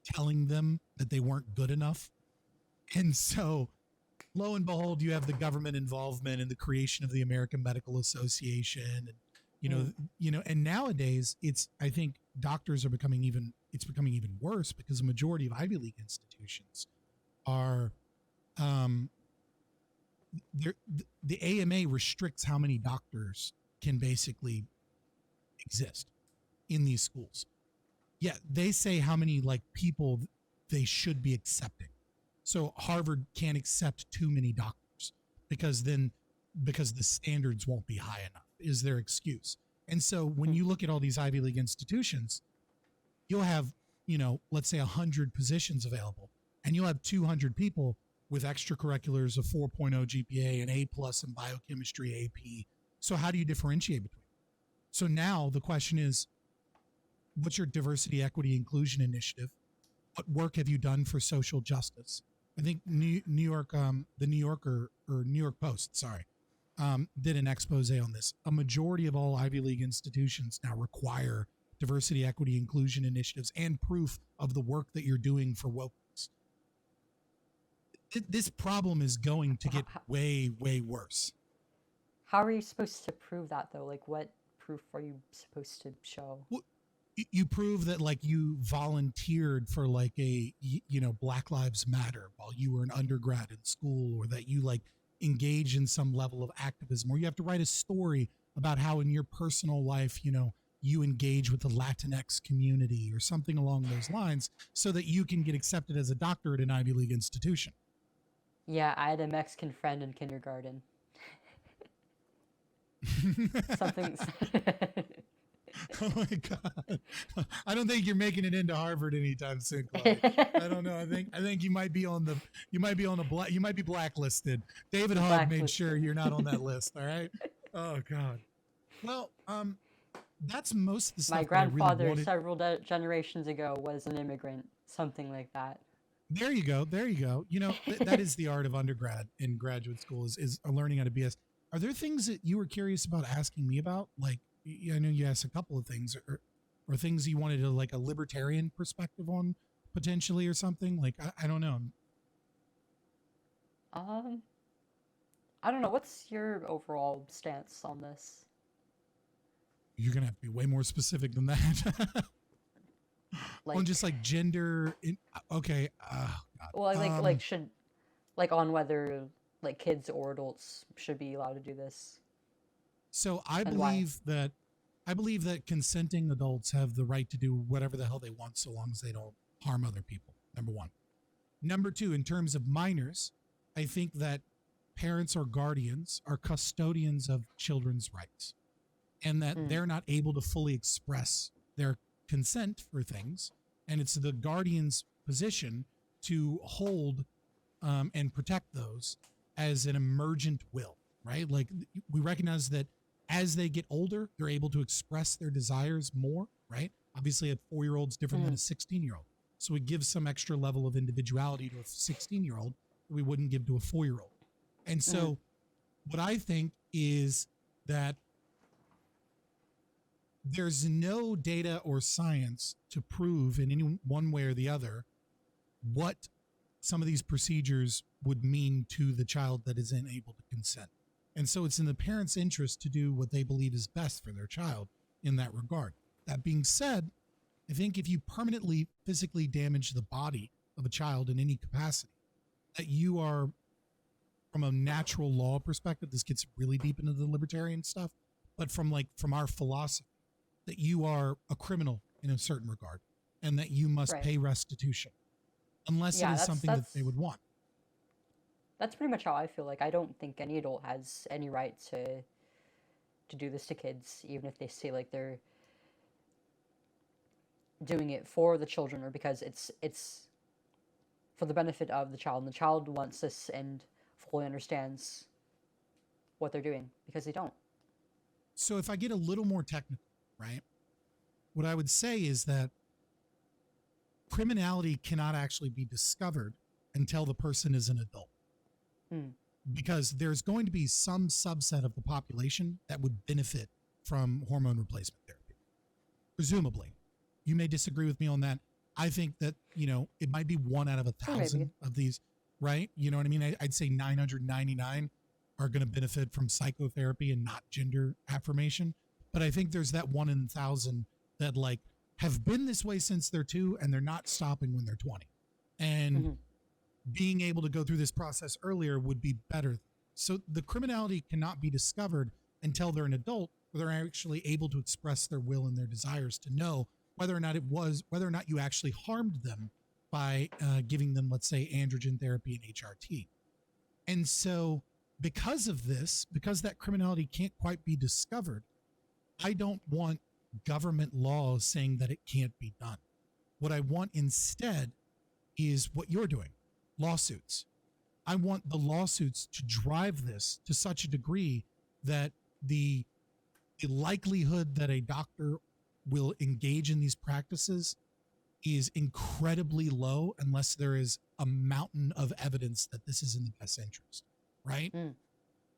Speaker 1: telling them that they weren't good enough. And so lo and behold, you have the government involvement in the creation of the American Medical Association. And, and nowadays I think doctors are becoming even worse because the majority of Ivy League institutions are, the AMA restricts how many doctors can basically exist in these schools. Yeah, they say how many people they should be accepting. So Harvard can't accept too many doctors because the standards won't be high enough is their excuse. And so when you look at all these Ivy League institutions, you'll have, let's say 100 positions available, and you'll have 200 people with extracurriculars of 4.0 GPA and A+ in biochemistry, AP. So how do you differentiate between them? So now the question is, what's your diversity, equity, inclusion initiative? What work have you done for social justice? I think the New Yorker or New York Post, did an expose on this. A majority of all Ivy League institutions now require diversity, equity, inclusion initiatives and proof of the work that you're doing for wokeness. This problem is going to get way, way worse.
Speaker 2: How are you supposed to prove that, though? What proof are you supposed to show?
Speaker 1: Well, you prove that you volunteered for a Black Lives Matter while you were an undergrad in school, or that you engage in some level of activism, or you have to write a story about how in your personal life you engage with the Latinx community or something along those lines, so that you can get accepted as a doctor at an Ivy League institution.
Speaker 2: Yeah, I had a Mexican friend in kindergarten. Something.
Speaker 1: Oh my God! I don't think you're making it into Harvard anytime soon, Chloe. I don't know. I think you might be blacklisted. David Hogg made sure you're not on that list. All right. Oh God. Well, that's most of the stuff.
Speaker 2: My grandfather, several generations ago, was an immigrant. Something like that.
Speaker 1: There you go. That is the art of undergrad and graduate school is learning how to BS. Are there things that you were curious about asking me about? I know you asked a couple of things, or things you wanted a libertarian perspective on potentially, or something. I don't know.
Speaker 2: I don't know. What's your overall stance on this?
Speaker 1: You're gonna have to be way more specific than that. On just gender. Okay.
Speaker 2: Well, should on whether kids or adults should be allowed to do this.
Speaker 1: So I believe that consenting adults have the right to do whatever the hell they want, so long as they don't harm other people. Number one. Number two, in terms of minors, I think that parents or guardians are custodians of children's rights, and that they're not able to fully express their consent for things. And it's the guardian's position to hold and protect those as an emergent will, right? We recognize that as they get older, they're able to express their desires more, right? Obviously, a 4-year-old's different than a 16-year-old. So it gives some extra level of individuality to a 16-year-old that we wouldn't give to a 4-year-old. And so what I think is that there's no data or science to prove in any one way or the other what some of these procedures would mean to the child that isn't able to consent. And so it's in the parents' interest to do what they believe is best for their child in that regard. That being said, I think if you permanently physically damage the body of a child in any capacity, that you are, from a natural law perspective, this gets really deep into the libertarian stuff, but from our philosophy, that you are a criminal in a certain regard, and that you must pay restitution, unless it is something that they would want.
Speaker 2: That's pretty much how I feel. I don't think any adult has any right to do this to kids, even if they say they're doing it for the children or because it's for the benefit of the child, and the child wants this and fully understands what they're doing, because they don't.
Speaker 1: So if I get a little more technical, right, what I would say is that criminality cannot actually be discovered until the person is an adult.
Speaker 2: Mm.
Speaker 1: because there's going to be some subset of the population that would benefit from hormone replacement therapy. Presumably. You may disagree with me on that. I think that, it might be 1 out of 1,000 of these, right? You know what I mean? I'd say 999 are going to benefit from psychotherapy and not gender affirmation. But I think there's that 1 in 1,000 that like have been this way since they're 2 and they're not stopping when they're 20. And being able to go through this process earlier would be better. So the criminality cannot be discovered until they're an adult, where they're actually able to express their will and their desires to know whether or not you actually harmed them by giving them, let's say, androgen therapy and HRT. And so because of this, because that criminality can't quite be discovered, I don't want government laws saying that it can't be done. What I want instead is what you're doing, lawsuits. I want the lawsuits to drive this to such a degree that the likelihood that a doctor will engage in these practices is incredibly low unless there is a mountain of evidence that this is in the best interest, right?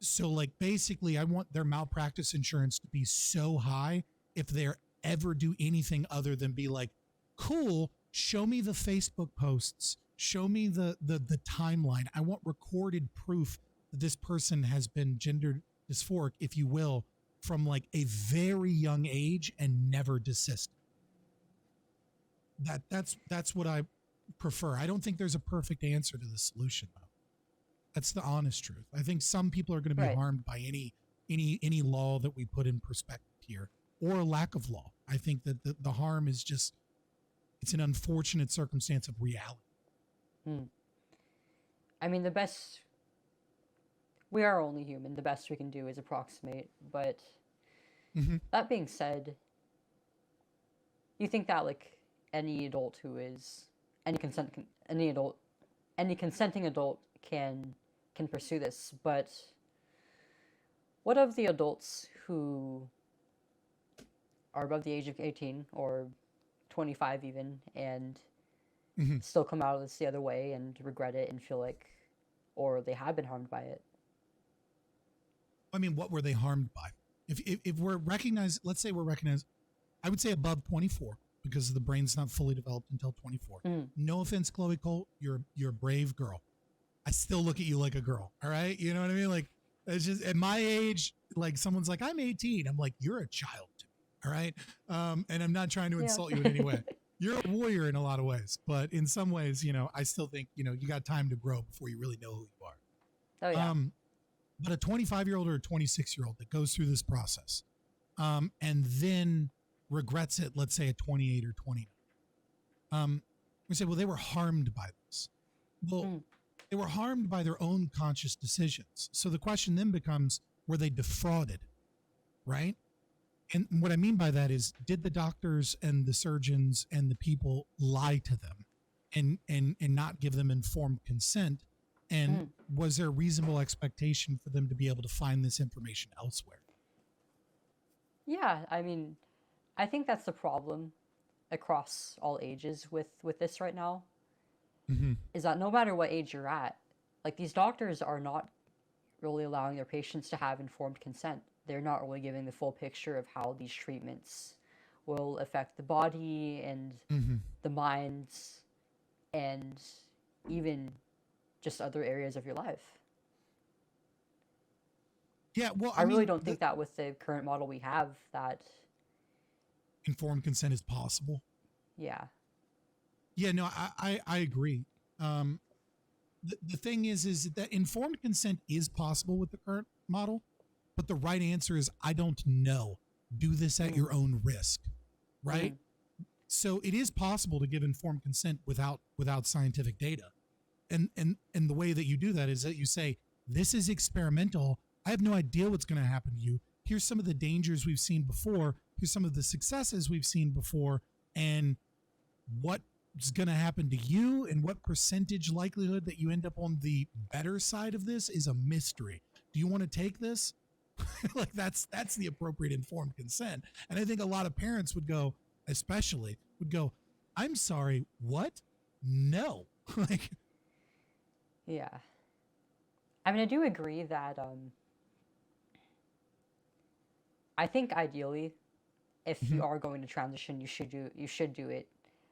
Speaker 1: So like basically I want their malpractice insurance to be so high if they ever do anything other than be like, cool, show me the Facebook posts, show me the timeline. I want recorded proof that this person has been gender dysphoric, if you will, from like a very young age and never desisted. That's what I prefer. I don't think there's a perfect answer to the solution though. That's the honest truth. I think some people are going to be harmed by any law that we put in perspective here, or a lack of law. I think that the harm is just, it's an unfortunate circumstance of reality.
Speaker 2: I mean, we are only human. The best we can do is approximate. But that being said, you think that like any adult who is any consenting adult can pursue this, but what of the adults who are above the age of 18 or 25 even, and still come out of this the other way and regret it and feel like, or they have been harmed by it?
Speaker 1: I mean, what were they harmed by? If we're recognized, let's say we're recognized, I would say above 24, because the brain's not fully developed until 24. No offense, Chloe Cole, you're a brave girl. I still look at you like a girl. All right. You know what I mean? Like, it's just at my age, like someone's like, I'm 18. I'm like, you're a child to me. All right. And I'm not trying to insult you in any way. You're a warrior in a lot of ways, but in some ways, I still think, you got time to grow before you really know who you are.
Speaker 2: Oh yeah.
Speaker 1: But a 25-year-old or a 26-year-old that goes through this process, and then regrets it, let's say at 28 or 29. We say, well, they were harmed by this. Well, they were harmed by their own conscious decisions. So the question then becomes, were they defrauded? Right? And what I mean by that is, did the doctors and the surgeons and the people lie to them and not give them informed consent? And was there a reasonable expectation for them to be able to find this information elsewhere?
Speaker 2: Yeah, I mean, I think that's the problem across all ages with this right now. Is that no matter what age you're at, like these doctors are not really allowing their patients to have informed consent. They're not really giving the full picture of how these treatments will affect the body and the mind and even just other areas of your life.
Speaker 1: Yeah, well,
Speaker 2: I really don't think that with the current model we have that
Speaker 1: informed consent is possible.
Speaker 2: Yeah.
Speaker 1: Yeah, no, I agree. The thing is that informed consent is possible with the current model, but the right answer is, I don't know. Do this at your own risk, right? So it is possible to give informed consent without scientific data. And the way that you do that is that you say, this is experimental. I have no idea what's going to happen to you. Here's some of the dangers we've seen before. Here's some of the successes we've seen before. And what's going to happen to you and what percentage likelihood that you end up on the better side of this is a mystery. Do you want to take this? Like that's the appropriate informed consent. And I think a lot of parents would go, I'm sorry, what? No. Like,
Speaker 2: yeah. I mean, I do agree that I think ideally, if
Speaker 1: Hmm.
Speaker 2: you are going to transition, you should do it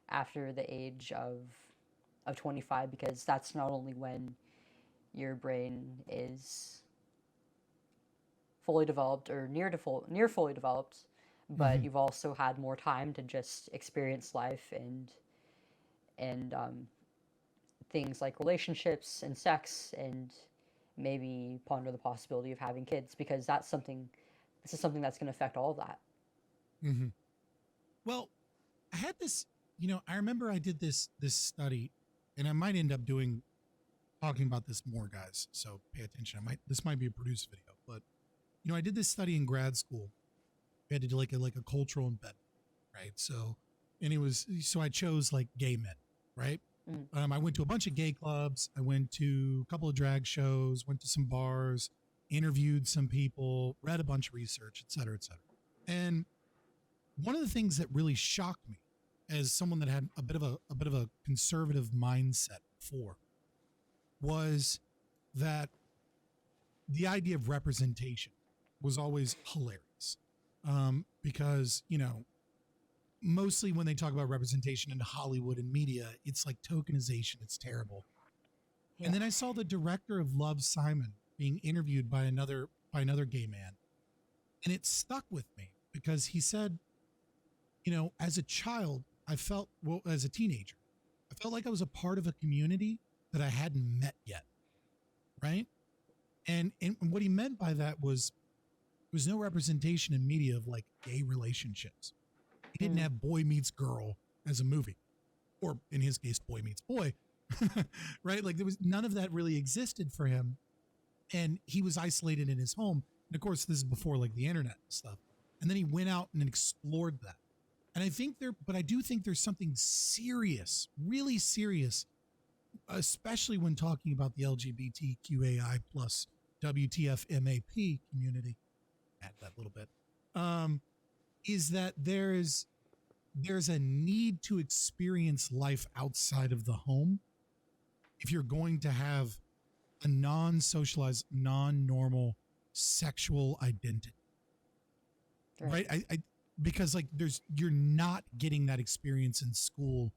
Speaker 2: after the age of 25, because that's not only when your brain is fully developed or near fully developed, but
Speaker 1: Hmm.
Speaker 2: you've also had more time to just experience life and things like relationships and sex, and maybe ponder the possibility of having kids, because this is something that's going to affect all of that.
Speaker 1: Hmm. Well, I had this, I remember I did this study, and I might end up talking about this more, guys. So pay attention. This might be a produced video, but I did this study in grad school. We had to do like a cultural embed, right? So, and it was so I chose like gay men, right?
Speaker 2: Mm.
Speaker 1: I went to a bunch of gay clubs. I went to a couple of drag shows. Went to some bars, interviewed some people, read a bunch of research, et cetera, et cetera. And one of the things that really shocked me, as someone that had a bit of a conservative mindset before, was that the idea of representation was always hilarious, because mostly when they talk about representation in Hollywood and media, it's like tokenization. It's terrible. And
Speaker 2: Yeah.
Speaker 1: then I saw the director of Love, Simon, being interviewed by another gay man, and it stuck with me because he said, as a child, as a teenager, I felt like I was a part of a community that I hadn't met yet, right? And what he meant by that was there was no representation in media of like gay relationships. He didn't
Speaker 2: Mm.
Speaker 1: have boy meets girl as a movie, or in his case, boy meets boy, right? Like there was none of that really existed for him, and he was isolated in his home. And of course, this is before like the internet and stuff. And then he went out and explored that. And but I do think there's something serious, really serious, especially when talking about the LGBTQAI plus WTF community. Add that little bit. Um, is that there's a need to experience life outside of the home if you're going to have a non-socialized, non-normal sexual identity,
Speaker 2: Right.
Speaker 1: right? I because like you're not getting that experience in school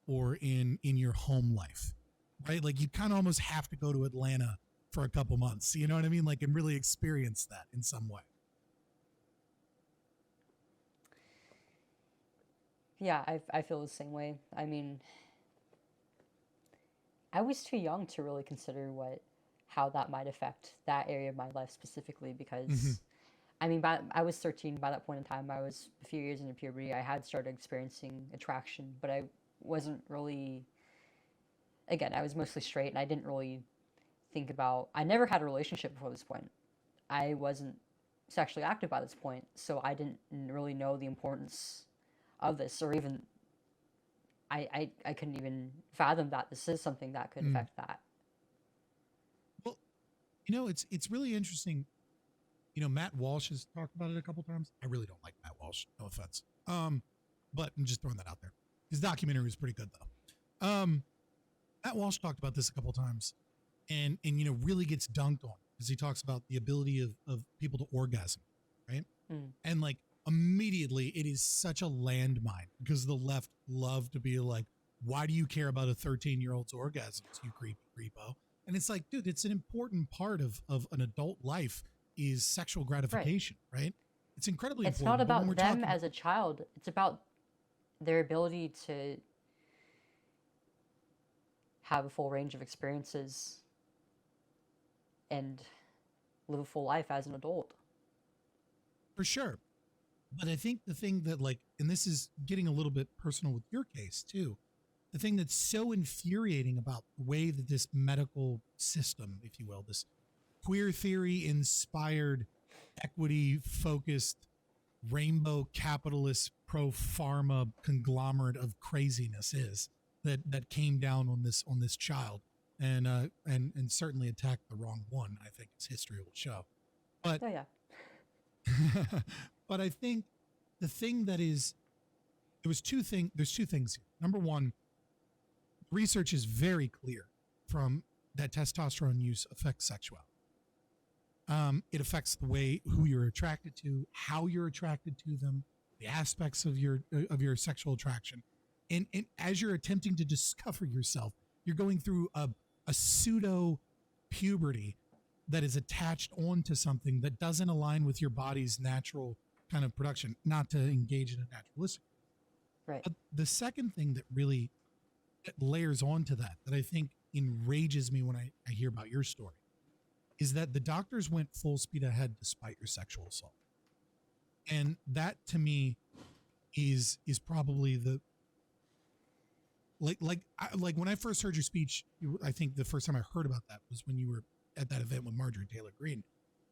Speaker 1: or in your home life, right? Like you kind of almost have to go to Atlanta for a couple months, you know what I mean? Like and really experience that in some way.
Speaker 2: Yeah, I feel the same way. I mean, I was too young to really consider how that might affect that area of my life specifically,
Speaker 1: Mm-hmm.
Speaker 2: because I mean, I was 13 by that point in time. I was a few years into puberty. I had started experiencing attraction, but I wasn't really. Again, I was mostly straight, and I didn't really think about. I never had a relationship before this point. I wasn't sexually active by this point, so I didn't really know the importance of this, or even I couldn't even fathom that this is something that could
Speaker 1: Mm.
Speaker 2: affect that.
Speaker 1: Well, it's really interesting. Matt Walsh has talked about it a couple times. I really don't like Matt Walsh. No offense. But I'm just throwing that out there. His documentary was pretty good though. Matt Walsh talked about this a couple times, and really gets dunked on because he talks about the ability of people to orgasm, right?
Speaker 2: Mm.
Speaker 1: And like immediately, it is such a landmine because the left love to be like, "Why do you care about a 13-year-old's orgasms, you creepy creepo?" And it's like, dude, it's an important part of an adult life is sexual
Speaker 2: Right.
Speaker 1: gratification, right? It's incredibly
Speaker 2: It's not
Speaker 1: important. But when we're
Speaker 2: about them
Speaker 1: talking,
Speaker 2: as a child. It's about their ability to have a full range of experiences and live a full life as an adult.
Speaker 1: for sure, but I think the thing that like, and this is getting a little bit personal with your case too, the thing that's so infuriating about the way that this medical system, if you will, this queer theory inspired, equity focused, rainbow capitalist pro pharma conglomerate of craziness is that came down on this child and certainly attacked the wrong one. I think as history will show. But
Speaker 2: Oh yeah.
Speaker 1: but I think the thing that is there's two things here. Number one, research is very clear from that testosterone use affects sexuality. It affects the way who you're attracted to, how you're attracted to them, the aspects of your sexual attraction, and as you're attempting to discover yourself, you're going through a pseudo puberty that is attached onto something that doesn't align with your body's natural kind of production. Not to engage in a naturalistic.
Speaker 2: Right.
Speaker 1: But the second thing that really layers onto that I think enrages me when I hear about your story is that the doctors went full speed ahead despite your sexual assault. And that to me is probably the like when I first heard your speech, I think the first time I heard about that was when you were at that event with Marjorie Taylor Greene.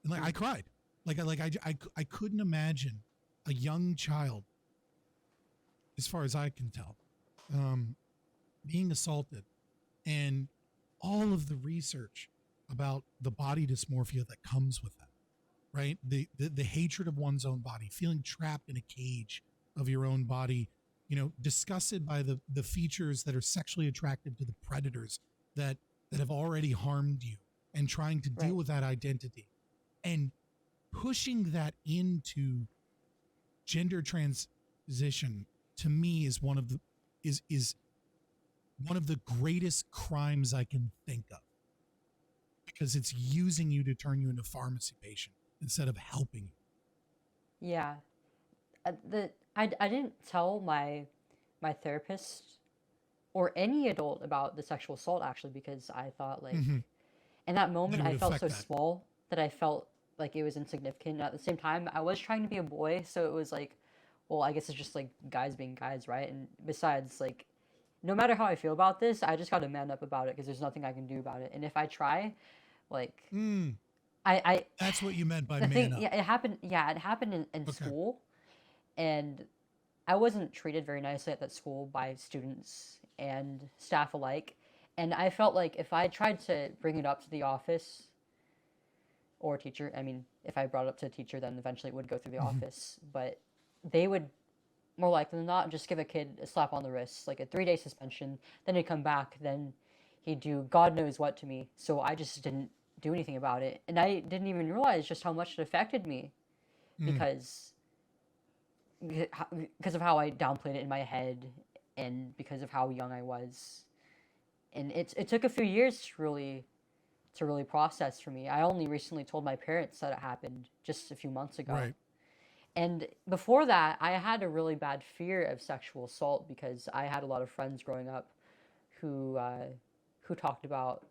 Speaker 1: And I cried. I couldn't imagine a young child, as far as I can tell, being assaulted, and all of the research about the body dysmorphia that comes with that, right? The hatred of one's own body, feeling trapped in a cage of your own body, disgusted by the features that are sexually attractive to the predators that have already harmed you, and trying to deal with that identity, and pushing that into gender transition, to me is one of the greatest crimes I can think of, because it's using you to turn you into a pharmacy patient instead of helping you.
Speaker 2: Yeah. I didn't tell my therapist or any adult about the sexual assault, actually, because I thought, like, in that moment I felt so small that I felt like it was insignificant. And at the same time, I was trying to be a boy, so it was like, well, I guess it's just like guys being guys, right? And besides, like, no matter how I feel about this, I just got to man up about it, because there's nothing I can do about it. And if I try, like, I
Speaker 1: That's what you meant by
Speaker 2: the
Speaker 1: man
Speaker 2: thing,
Speaker 1: up.
Speaker 2: yeah, it happened. Yeah, it happened in school, and I wasn't treated very nicely at that school by students and staff alike. And I felt like if I tried to bring it up to the office or teacher, I mean, if I brought it up to a teacher, then eventually it would go through the office. But they would, more likely than not, just give a kid a slap on the wrist, like a 3-day suspension. Then he'd come back, then he'd do God knows what to me. So I just didn't do anything about it. And I didn't even realize just how much it affected me, because of how I downplayed it in my head, and because of how young I was. And it took a few years to really process for me. I only recently told my parents that it happened just a few months ago.
Speaker 1: Right.
Speaker 2: And before that, I had a really bad fear of sexual assault, because I had a lot of friends growing up who talked about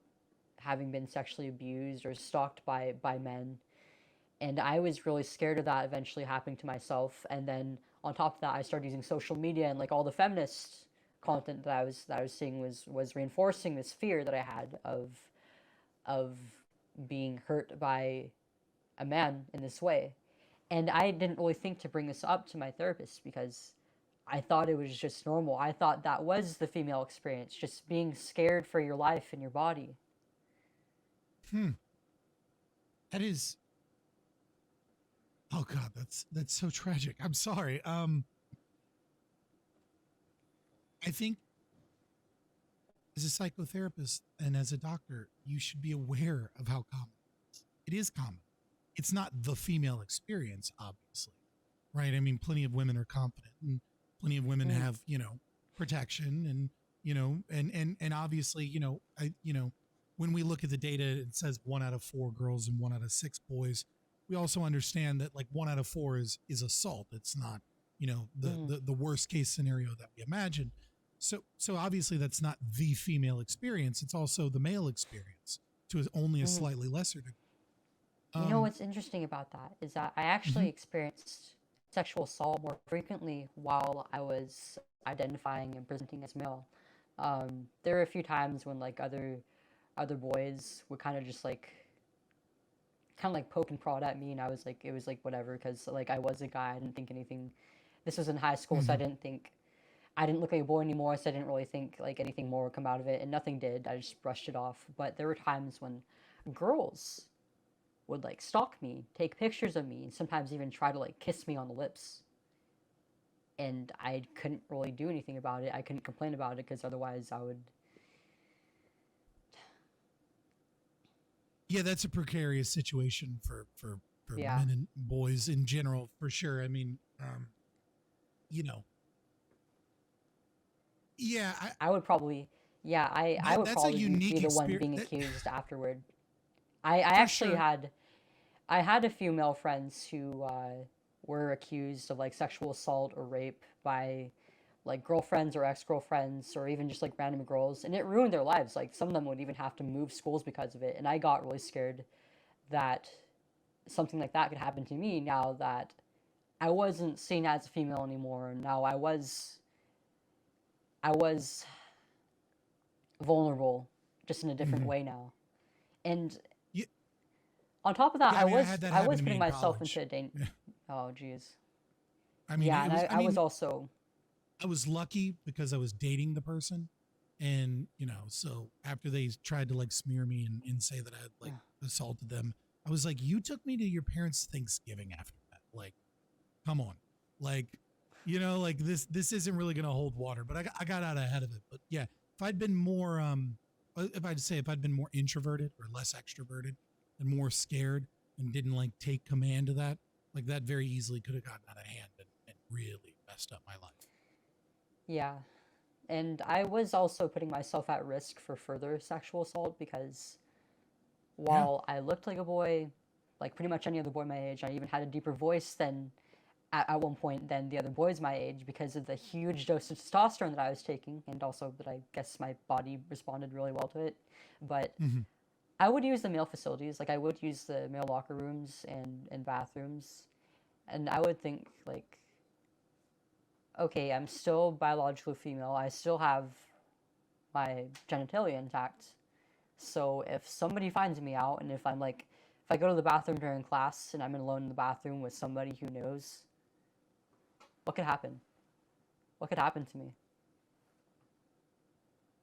Speaker 2: having been sexually abused or stalked by men. And I was really scared of that eventually happening to myself. And then on top of that, I started using social media, and like all the feminist content that I was seeing was reinforcing this fear that I had of being hurt by a man in this way. And I didn't really think to bring this up to my therapist, because I thought it was just normal. I thought that was the female experience, just being scared for your life and your body.
Speaker 1: That is, oh God, that's so tragic. I'm sorry. I think as a psychotherapist and as a doctor, you should be aware of how common it is. It is common. It's not the female experience, obviously, right? I mean, plenty of women are confident, and plenty of women have, protection, and, and obviously, when we look at the data, it says 1 out of 4 girls and 1 out of 6 boys. We also understand that like 1 out of 4 is assault. It's not, the worst case scenario that we imagine. So obviously that's not the female experience. It's also the male experience to only a slightly lesser degree.
Speaker 2: You know what's interesting about that is that I actually experienced sexual assault more frequently while I was identifying and presenting as male. There were a few times when like other boys would kind of just like poke and prod at me, and I was like, it was like whatever, because like I was a guy, I didn't think anything. This was in high school, so I didn't look like a boy anymore, so I didn't really think like anything more would come out of it, and nothing did. I just brushed it off. But there were times when girls would like stalk me, take pictures of me, and sometimes even try to like kiss me on the lips. And I couldn't really do anything about it. I couldn't complain about it, because otherwise
Speaker 1: Yeah, that's a precarious situation for
Speaker 2: Yeah,
Speaker 1: men and boys in general, for sure. I mean, you know, yeah,
Speaker 2: I would probably, yeah, I would
Speaker 1: that's a
Speaker 2: probably be
Speaker 1: unique
Speaker 2: the one
Speaker 1: experience.
Speaker 2: being
Speaker 1: That
Speaker 2: accused afterward. I
Speaker 1: for
Speaker 2: actually
Speaker 1: sure.
Speaker 2: had I had a few male friends who were accused of like sexual assault or rape by like girlfriends or ex-girlfriends or even just like random girls, and it ruined their lives. Like some of them would even have to move schools because of it, and I got really scared that something like that could happen to me now that I wasn't seen as a female anymore. Now I was vulnerable just in a different
Speaker 1: Mhm.
Speaker 2: way now. And
Speaker 1: Yeah,
Speaker 2: on top of that,
Speaker 1: yeah. I mean, I had that
Speaker 2: I
Speaker 1: happen
Speaker 2: was
Speaker 1: to me
Speaker 2: putting
Speaker 1: in
Speaker 2: myself into
Speaker 1: college.
Speaker 2: a danger.
Speaker 1: Yeah.
Speaker 2: Oh jeez.
Speaker 1: I mean,
Speaker 2: Yeah,
Speaker 1: it
Speaker 2: and
Speaker 1: was. I
Speaker 2: I was
Speaker 1: mean,
Speaker 2: also
Speaker 1: I was lucky because I was dating the person, and so after they tried to like smear me and say that I had like assaulted them, I was like, "You took me to your parents' Thanksgiving after that. Like, come on, like, like this isn't really gonna hold water." But I got out ahead of it. But yeah, if I'd been more if I'd been more introverted or less extroverted and more scared and didn't like take command of that, like that very easily could have gotten out of hand and really messed up my life.
Speaker 2: yeah. And I was also putting myself at risk for further sexual assault because
Speaker 1: Yeah.
Speaker 2: while I looked like a boy, like pretty much any other boy my age, I even had a deeper voice than at one point than the other boys my age because of the huge dose of testosterone that I was taking, and also that I guess my body responded really well to it. But
Speaker 1: Hmm.
Speaker 2: I would use the male facilities, like I would use the male locker rooms and bathrooms, and I would think like, okay, I'm still biologically female. I still have my genitalia intact. So if somebody finds me out, and if I'm like, if I go to the bathroom during class and I'm alone in the bathroom with somebody who knows, what could happen? What could happen to me?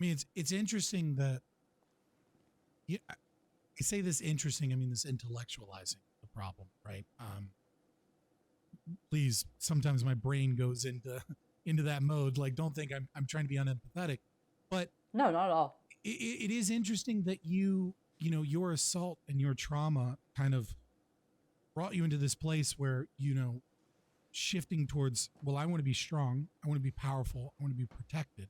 Speaker 1: I mean, it's interesting that yeah, I say this interesting. I mean, this intellectualizing the problem, right? Please, sometimes my brain goes into into that mode. Like, don't think I'm trying to be unempathetic, but
Speaker 2: No, not at all.
Speaker 1: it is interesting that your assault and your trauma kind of brought you into this place where shifting towards, well, I want to be strong, I want to be powerful, I want to be protected,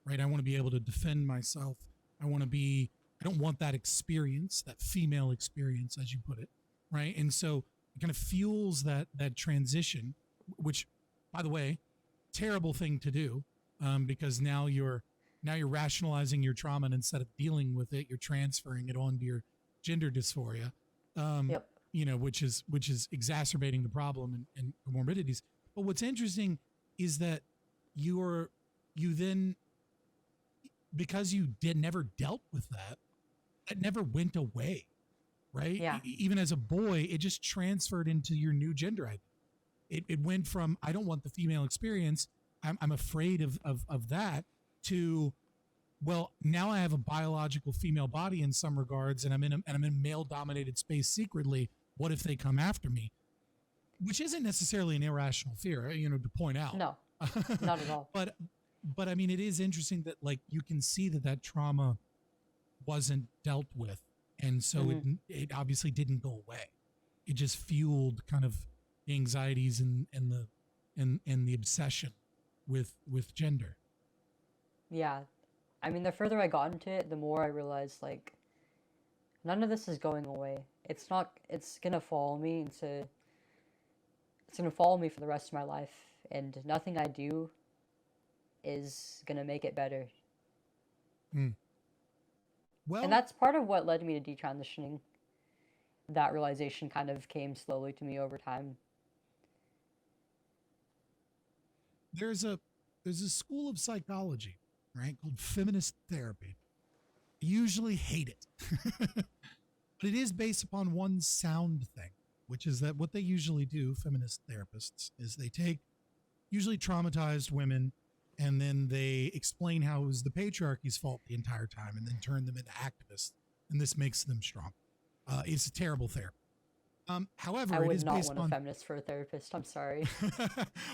Speaker 1: right? I want to be able to defend myself. I don't want that experience, that female experience, as you put it, right? And so it kind of fuels that transition, which, by the way, terrible thing to do, because now you're rationalizing your trauma, and instead of dealing with it, you're transferring it onto your gender dysphoria, um,
Speaker 2: Yep.
Speaker 1: which is exacerbating the problem and comorbidities. But what's interesting is that you then, because you did never dealt with that, it never went away, right?
Speaker 2: Yeah.
Speaker 1: Even as a boy, it just transferred into your new gender identity. It went from, I don't want the female experience, I'm afraid of that, to, well, now I have a biological female body in some regards, and I'm in male dominated space secretly. What if they come after me? Which isn't necessarily an irrational fear, to point out.
Speaker 2: No, not at all.
Speaker 1: but but I mean, it is interesting that like you can see that trauma wasn't dealt with, and so it
Speaker 2: Hmm.
Speaker 1: it obviously didn't go away. It just fueled kind of the anxieties and the obsession with gender.
Speaker 2: Yeah. I mean, the further I got into it, the more I realized like none of this is going away. It's not. It's gonna follow me for the rest of my life, and nothing I do is gonna make it better.
Speaker 1: Hmm.
Speaker 2: And
Speaker 1: Well,
Speaker 2: that's part of what led me to detransitioning. That realization kind of came slowly to me over time.
Speaker 1: there's a there's a school of psychology, right, called feminist therapy. I usually hate it, but it is based upon one sound thing, which is that what they usually do, feminist therapists, is they take usually traumatized women, and then they explain how it was the patriarchy's fault the entire time, and then turn them into activists, and this makes them strong. It's a terrible therapy.
Speaker 2: I
Speaker 1: However, it
Speaker 2: would
Speaker 1: is
Speaker 2: not
Speaker 1: based
Speaker 2: want a
Speaker 1: upon
Speaker 2: feminist for a therapist. I'm sorry.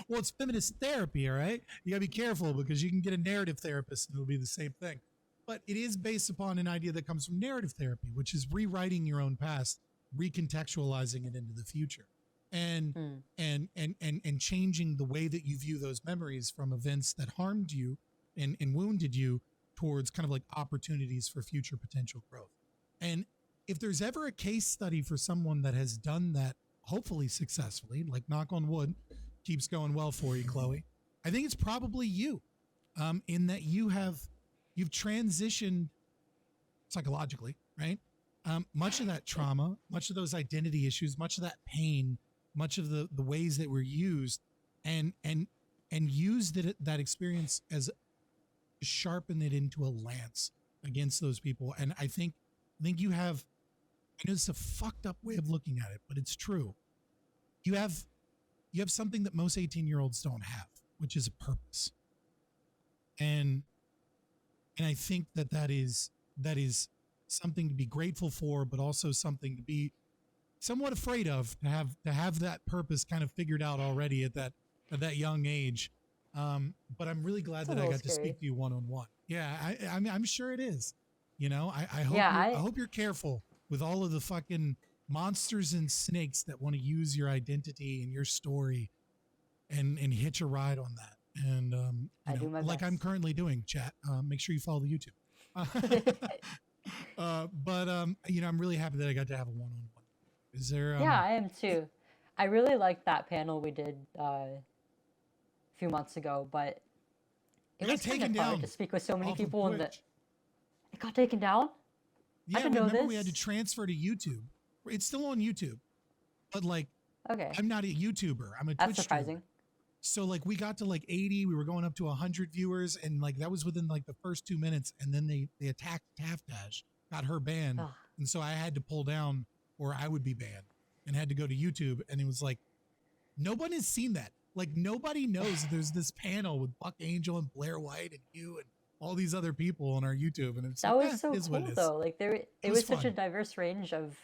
Speaker 1: well, it's feminist therapy, all right? You gotta be careful because you can get a narrative therapist and it'll be the same thing. but it is based upon an idea that comes from narrative therapy, which is rewriting your own past, recontextualizing it into the future, and
Speaker 2: Mm.
Speaker 1: and changing the way that you view those memories from events that harmed you and wounded you towards kind of like opportunities for future potential growth. And if there's ever a case study for someone that has done that, hopefully successfully, like knock on wood, keeps going well for you, Chloe, I think it's probably you, in that you've transitioned psychologically, right? Much of that trauma, much of those identity issues, much of that pain, much of the ways that were used, and used that experience as sharpen it into a lance against those people. And I think you have, I know it's a fucked up way of looking at it, but it's true. You have something that most 18-year-olds don't have, which is a purpose. And I think that is something to be grateful for, but also something to be somewhat afraid of, to have that purpose kind of figured out already at that young age. But I'm really glad
Speaker 2: It's a
Speaker 1: that I
Speaker 2: little
Speaker 1: got to
Speaker 2: scary.
Speaker 1: speak to you one-on-one. Yeah, I'm sure it is. You know, I hope
Speaker 2: Yeah,
Speaker 1: I hope you're careful with all of the fucking monsters and snakes that want to use your identity and your story and hitch a ride on that. And
Speaker 2: I do my
Speaker 1: like I'm
Speaker 2: best.
Speaker 1: currently doing, chat. Make sure you follow the YouTube. But I'm really happy that I got to have a one-on-one. Is there
Speaker 2: Yeah, I am too. I really liked that panel we did a few months ago, but
Speaker 1: it
Speaker 2: it
Speaker 1: got
Speaker 2: was kind
Speaker 1: taken
Speaker 2: of hard
Speaker 1: down
Speaker 2: to speak with so many
Speaker 1: off of
Speaker 2: people, and
Speaker 1: Twitch?
Speaker 2: it got taken down. I
Speaker 1: Yeah,
Speaker 2: didn't know
Speaker 1: remember we had to
Speaker 2: this.
Speaker 1: transfer to YouTube. It's still on YouTube, but like
Speaker 2: Okay,
Speaker 1: I'm not a YouTuber. I'm a
Speaker 2: that's
Speaker 1: Twitch streamer.
Speaker 2: surprising.
Speaker 1: So like we got to like 80, we were going up to 100 viewers, and like that was within like the first 2 minutes, and then they attacked Taftash, got her banned,
Speaker 2: Ugh.
Speaker 1: and so I had to pull down or I would be banned, and had to go to YouTube, and it was like nobody has seen that. Like nobody knows there's this panel with Buck Angel and Blair White and you and all these other people on our YouTube, and it's
Speaker 2: That
Speaker 1: like,
Speaker 2: was so
Speaker 1: it is what
Speaker 2: cool
Speaker 1: it is.
Speaker 2: though. Like it
Speaker 1: was
Speaker 2: was such a
Speaker 1: fun.
Speaker 2: diverse range of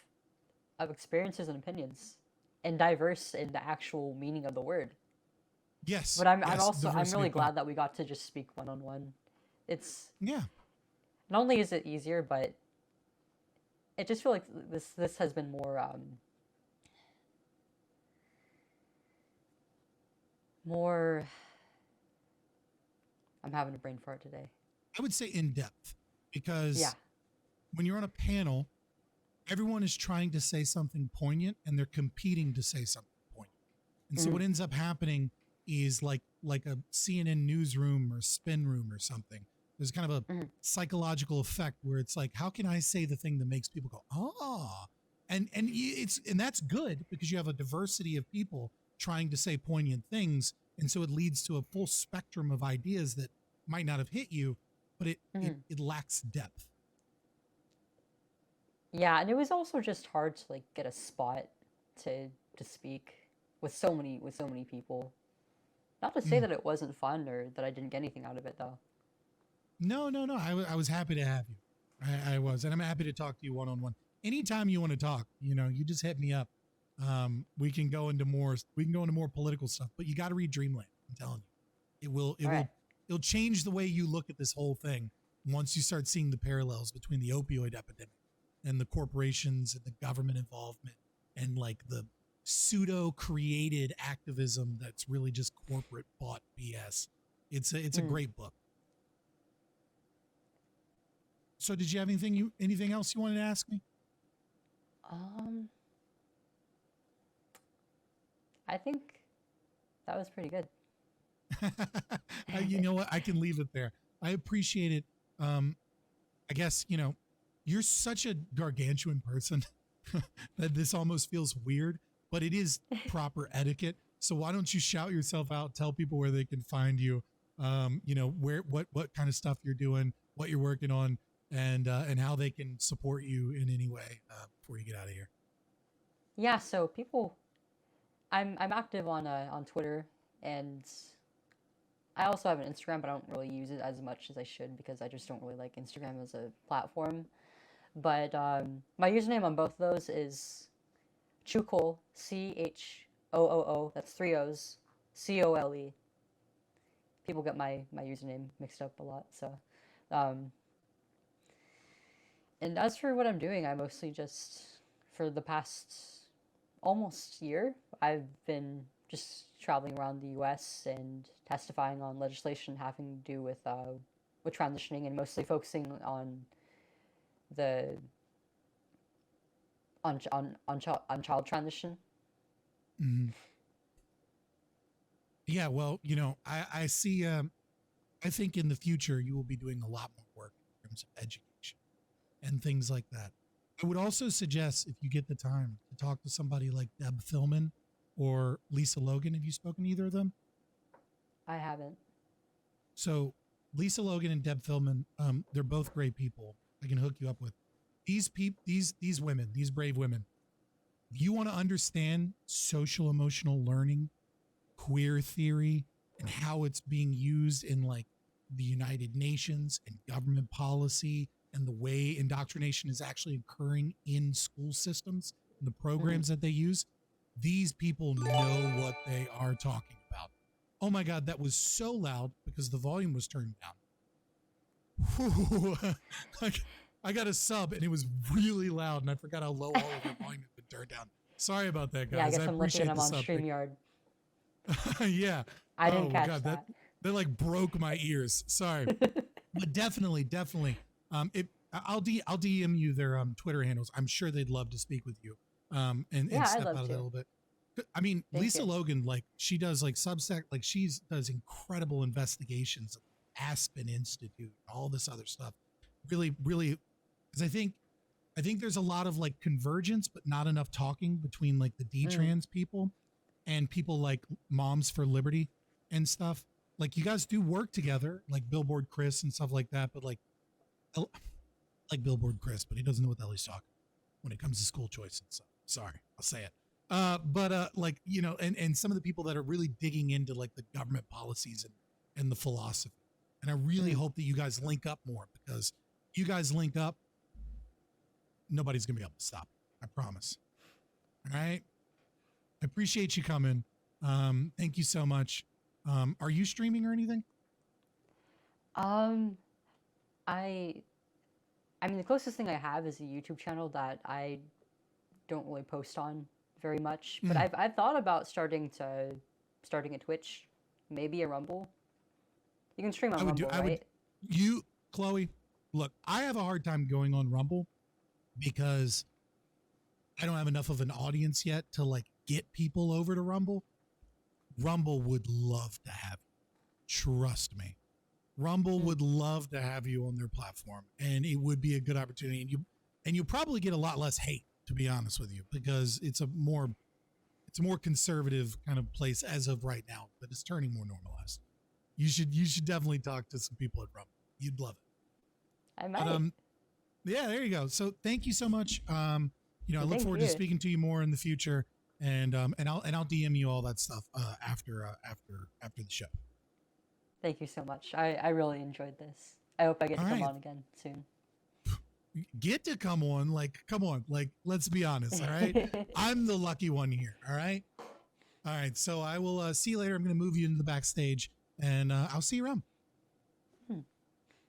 Speaker 2: experiences and opinions, and diverse in the actual meaning of the word.
Speaker 1: Yes,
Speaker 2: But I'm
Speaker 1: yes,
Speaker 2: also I'm
Speaker 1: diversity
Speaker 2: really
Speaker 1: of thought.
Speaker 2: glad that we got to just speak one on one. It's
Speaker 1: Yeah,
Speaker 2: not only is it easier, but it just feels like this has been more. I'm having a brain fart today.
Speaker 1: I would say in depth,
Speaker 2: Yeah.
Speaker 1: because when you're on a panel, everyone is trying to say something poignant and they're competing to say something poignant. And so what ends up happening is like a CNN newsroom or spin room or something. There's kind of a psychological effect where it's like, how can I say the thing that makes people go, ah? And that's good because you have a diversity of people trying to say poignant things. And so it leads to a full spectrum of ideas that might not have hit you, but it lacks depth.
Speaker 2: Yeah, and it was also just hard to like get a spot to speak with so many people. Not to say that it wasn't fun or that I didn't get anything out of it though.
Speaker 1: No. I was happy to have you. I was, and I'm happy to talk to you one-on-one. Anytime you want to talk, you just hit me up. We can go into more political stuff, but you got to read Dreamland. I'm telling you, it'll change the way you look at this whole thing once you start seeing the parallels between the opioid epidemic and the corporations and the government involvement and like the pseudo created activism that's really just corporate bought BS. It's a great book. So did you have anything else you wanted to ask me?
Speaker 2: I think that was pretty good.
Speaker 1: You know what? I can leave it there. I appreciate it. I guess, you're such a gargantuan person that this almost feels weird, but it is proper etiquette. So why don't you shout yourself out, tell people where they can find you, what kind of stuff you're doing, what you're working on, and how they can support you in any way before you get out of here.
Speaker 2: Yeah, so people, I'm active on Twitter, and I also have an Instagram, but I don't really use it as much as I should because I just don't really like Instagram as a platform. But my username on both of those is Chukol, CHOOO, that's 3 O's, COLE. People get my username mixed up a lot, so And as for what I'm doing, I mostly just, for the past almost year, I've been just traveling around the U.S. and testifying on legislation having to do with transitioning, and mostly focusing on the on child transition.
Speaker 1: Mhm. Yeah, well, I see. I think in the future you will be doing a lot more work in terms of education and things like that. I would also suggest, if you get the time, to talk to somebody like Deb Philman or Lisa Logan. Have you spoken to either of them?
Speaker 2: I haven't.
Speaker 1: So Lisa Logan and Deb Philman, they're both great people. I can hook you up with these women, these brave women. You want to understand social emotional learning, queer theory, and how it's being used in like the United Nations and government policy, and the way indoctrination is actually occurring in school systems and the
Speaker 2: Mm-hmm.
Speaker 1: programs that they use. These people know what they are talking about. Oh my God, that was so loud because the volume was turned down. Whew. I got a sub and it was really loud, and I forgot how low all of our volume had been turned down. Sorry about that,
Speaker 2: Yeah, I
Speaker 1: guys. I
Speaker 2: guess I'm lucky that
Speaker 1: appreciate
Speaker 2: I'm
Speaker 1: the
Speaker 2: on
Speaker 1: sub.
Speaker 2: StreamYard.
Speaker 1: Yeah.
Speaker 2: I didn't
Speaker 1: Oh
Speaker 2: catch
Speaker 1: God, that
Speaker 2: that.
Speaker 1: that like broke my ears. Sorry, but definitely. I'll DM you their Twitter handles. I'm sure they'd love to speak with you. And
Speaker 2: Yeah, I'd
Speaker 1: step
Speaker 2: love
Speaker 1: out of that a
Speaker 2: to.
Speaker 1: little bit. I mean,
Speaker 2: Thank
Speaker 1: Lisa
Speaker 2: you.
Speaker 1: Logan, like she does like Substack, like she's does incredible investigations of Aspen Institute, all this other stuff. Really, because I think there's a lot of like convergence, but not enough talking between like the
Speaker 2: Mm.
Speaker 1: detrans people and people like Moms for Liberty and stuff. Like you guys do work together, like Billboard Chris and stuff like that. But I like Billboard Chris, but he doesn't know what the hell he's talking when it comes to school choice and stuff. Sorry, I'll say it. But like and some of the people that are really digging into like the government policies and the philosophy. And I really
Speaker 2: Mm.
Speaker 1: hope that you guys link up more, because you guys link up, nobody's gonna be able to stop it. I promise. All right. I appreciate you coming. Thank you so much. Are you streaming or anything?
Speaker 2: Um, I I mean, the closest thing I have is a YouTube channel that I don't really post on very much. But
Speaker 1: Mm,
Speaker 2: I've thought about starting a Twitch, maybe a Rumble. You can stream on Rumble,
Speaker 1: I would,
Speaker 2: right?
Speaker 1: you, Chloe, look, I have a hard time going on Rumble because I don't have enough of an audience yet to like get people over to Rumble. Rumble would love to have you. Trust me. Rumble
Speaker 2: Mm.
Speaker 1: would love to have you on their platform, and it would be a good opportunity. And you'll probably get a lot less hate, to be honest with you, because it's a more conservative kind of place as of right now, but it's turning more normalized. You should definitely talk to some people at Rumble. You'd love it.
Speaker 2: I
Speaker 1: But
Speaker 2: might.
Speaker 1: yeah, there you go. So thank you so much. I
Speaker 2: Well,
Speaker 1: look
Speaker 2: thank
Speaker 1: forward to
Speaker 2: you.
Speaker 1: speaking to you more in the future, and I'll DM you all that stuff after the show.
Speaker 2: Thank you so much. I really enjoyed this. I hope I get
Speaker 1: All
Speaker 2: to come
Speaker 1: right,
Speaker 2: on again soon.
Speaker 1: get to come on. Like, come on. Like, let's be honest. All right, I'm the lucky one here. All right. All right. So I will see you later. I'm going to move you into the backstage, and I'll see you around.